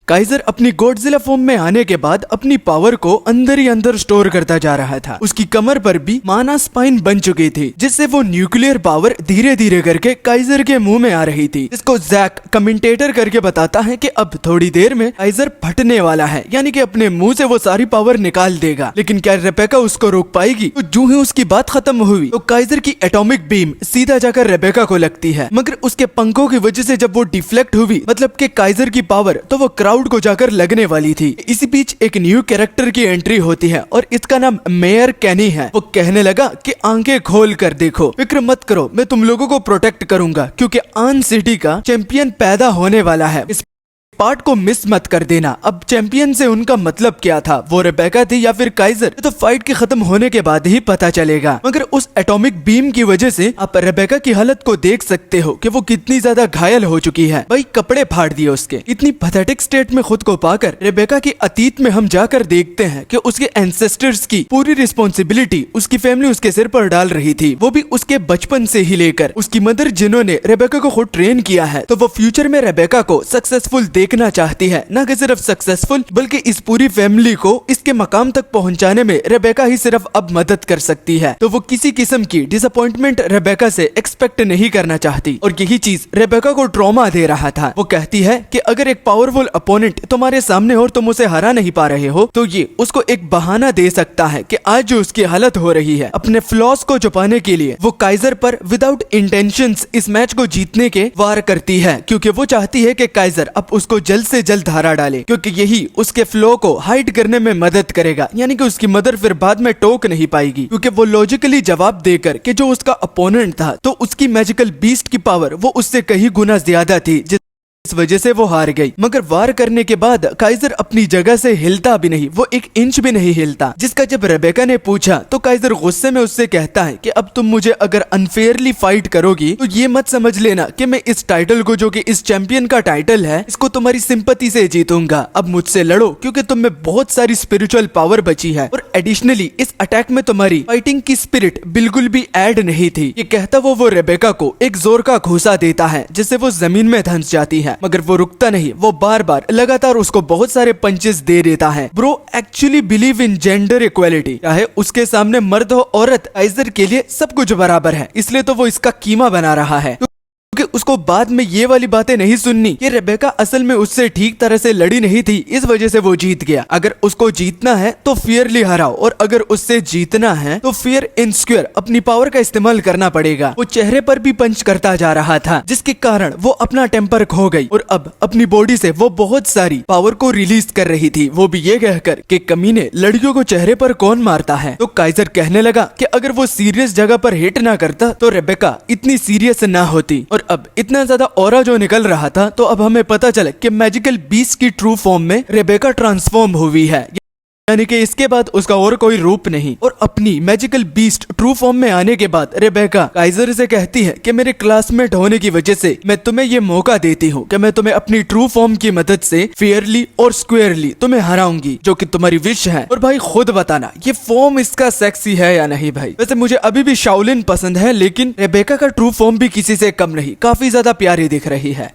काइजर अपनी गॉडजिला फॉर्म में आने के बाद अपनी पावर को अंदर ही अंदर स्टोर करता जा रहा था। उसकी कमर पर भी माना स्पाइन बन चुकी थी जिससे वो न्यूक्लियर पावर धीरे धीरे करके काइजर के मुंह में आ रही थी। इसको जैक कमेंटेटर करके बताता है कि अब थोड़ी देर में काइजर फटने वाला है, यानी कि अपने मुंह से वो सारी पावर निकाल देगा। लेकिन क्या रेबेका उसको रोक पाएगी? तो जो ही उसकी बात खत्म हुई तो काइजर की एटॉमिक बीम सीधा जाकर रेबेका को लगती है, मगर उसके पंखों की वजह से जब वो डिफ्लेक्ट हुई मतलब कि काइजर की पावर तो वो क्राउड को जाकर लगने वाली थी। इसी बीच एक न्यू कैरेक्टर की एंट्री होती है और इसका नाम मेयर कैनी है। वो कहने लगा कि आंखें खोल कर देखो, फिक्र मत करो, मैं तुम लोगों को प्रोटेक्ट करूंगा क्योंकि आन सिटी का चैंपियन पैदा होने वाला है। इस पार्ट को मिस मत कर देना। अब चैंपियन से उनका मतलब क्या था, वो रेबेका थी या फिर काइजर, तो फाइट के खत्म होने के बाद ही पता चलेगा। मगर उस एटॉमिक बीम की वजह से आप रेबेका की हालत को देख सकते हो कि वो कितनी ज्यादा घायल हो चुकी है। भाई कपड़े फाड़ दिए उसके। इतनी पैथेटिक स्टेट में खुद को पाकर रेबेका के अतीत में हम जाकर देखते हैं कि उसके एंसेस्टर्स की पूरी रिस्पॉन्सिबिलिटी उसकी फैमिली उसके सिर पर डाल रही थी, वो भी उसके बचपन से ही लेकर। उसकी मदर जिन्होंने रेबेका को खुद ट्रेन किया है, तो वो फ्यूचर में रेबेका को सक्सेसफुल देख देखना चाहती है, न कि सिर्फ सक्सेसफुल बल्कि इस पूरी फैमिली को इसके मकाम तक पहुंचाने में रेबेका ही सिर्फ अब मदद कर सकती है। तो वो किसी किस्म की डिसअपॉइंटमेंट रेबेका से एक्सपेक्ट नहीं करना चाहती और यही चीज रेबेका को ट्रॉमा दे रहा था। वो कहती है कि अगर एक पावरफुल अपोनेंट तुम्हारे सामने हो और तुम उसे हरा नहीं पा रहे हो तो ये उसको एक बहाना दे सकता है कि आज जो उसकी हालत हो रही है अपने फ्लॉस को छुपाने के लिए वो काइजर पर विदाउट इंटेंशंस इस मैच को जीतने के वार करती है, क्योंकि वो चाहती है कि काइजर अब उसको जल्द से जल्द हरा डाले, क्योंकि यही उसके फ्लो को हाइड करने में मदद करेगा। यानी कि उसकी मदर फिर बाद में टोक नहीं पाएगी, क्योंकि वो लॉजिकली जवाब देकर कि जो उसका अपोनेंट था तो उसकी मैजिकल बीस्ट की पावर वो उससे कहीं गुना ज्यादा थी, इस वजह से वो हार गई। मगर वार करने के बाद काइजर अपनी जगह से हिलता भी नहीं, वो एक इंच भी नहीं हिलता। जिसका जब रेबेका ने पूछा तो काइजर गुस्से में उससे कहता है कि अब तुम मुझे अगर अनफेयरली फाइट करोगी तो ये मत समझ लेना कि मैं इस टाइटल को, जो कि इस चैंपियन का टाइटल है, इसको तुम्हारी सिंपैथी से जीतूंगा। अब मुझसे लड़ो क्योंकि तुम में बहुत सारी स्पिरिचुअल पावर बची है और एडिशनली इस अटैक में तुम्हारी फाइटिंग की स्पिरिट बिल्कुल भी ऐड नहीं थी। ये कहता वो रेबेका को एक जोर का घूसा देता है जिससे वो जमीन में धंस जाती है, मगर वो रुकता नहीं, वो बार बार लगातार उसको बहुत सारे पंचेस दे देता है। Bro actually believe in gender equality, चाहे उसके सामने मर्द हो औरत, काइजर के लिए सब कुछ बराबर है, इसलिए तो वो इसका कीमा बना रहा है। क्योंकि उसको बाद में ये वाली बातें नहीं सुननी कि रेबेका असल में उससे ठीक तरह से लड़ी नहीं थी, इस वजह से वो जीत गया। अगर उसको जीतना है तो फेयरली हराओ और अगर उससे जीतना है तो फेयर एंड स्क्वायर अपनी पावर का इस्तेमाल करना पड़ेगा। वो चेहरे पर भी पंच करता जा रहा था जिसके कारण वो अपना टेम्पर खो गई और अब अपनी बॉडी से वो बहुत सारी पावर को रिलीज कर रही थी, वो भी ये कहकर कि कमीने लड़कियों को चेहरे पर कौन मारता है। तो काइजर कहने लगा कि अगर वो सीरियस जगह पर हिट ना करता तो रेबेका इतनी सीरियस ना होती। और अब इतना ज्यादा ऑरा जो निकल रहा था तो अब हमें पता चला कि मैजिकल बीस्ट की ट्रू फॉर्म में रेबेका ट्रांसफॉर्म हुई है, यानी कि इसके बाद उसका और कोई रूप नहीं। और अपनी मैजिकल बीस्ट ट्रू फॉर्म में आने के बाद रेबेका काइजर से कहती है कि मेरे क्लासमेट होने की वजह से मैं तुम्हें ये मौका देती हूँ कि मैं तुम्हें अपनी ट्रू फॉर्म की मदद से फेयरली और स्क्वायरली तुम्हें हराऊंगी, जो कि तुम्हारी विश है। और भाई खुद बताना ये फॉर्म इसका सेक्सी है या नहीं। भाई वैसे मुझे अभी भी शाओलिन पसंद है, लेकिन रेबेका का ट्रू फॉर्म भी किसी से कम नहीं, काफी ज्यादा प्यारी दिख रही है।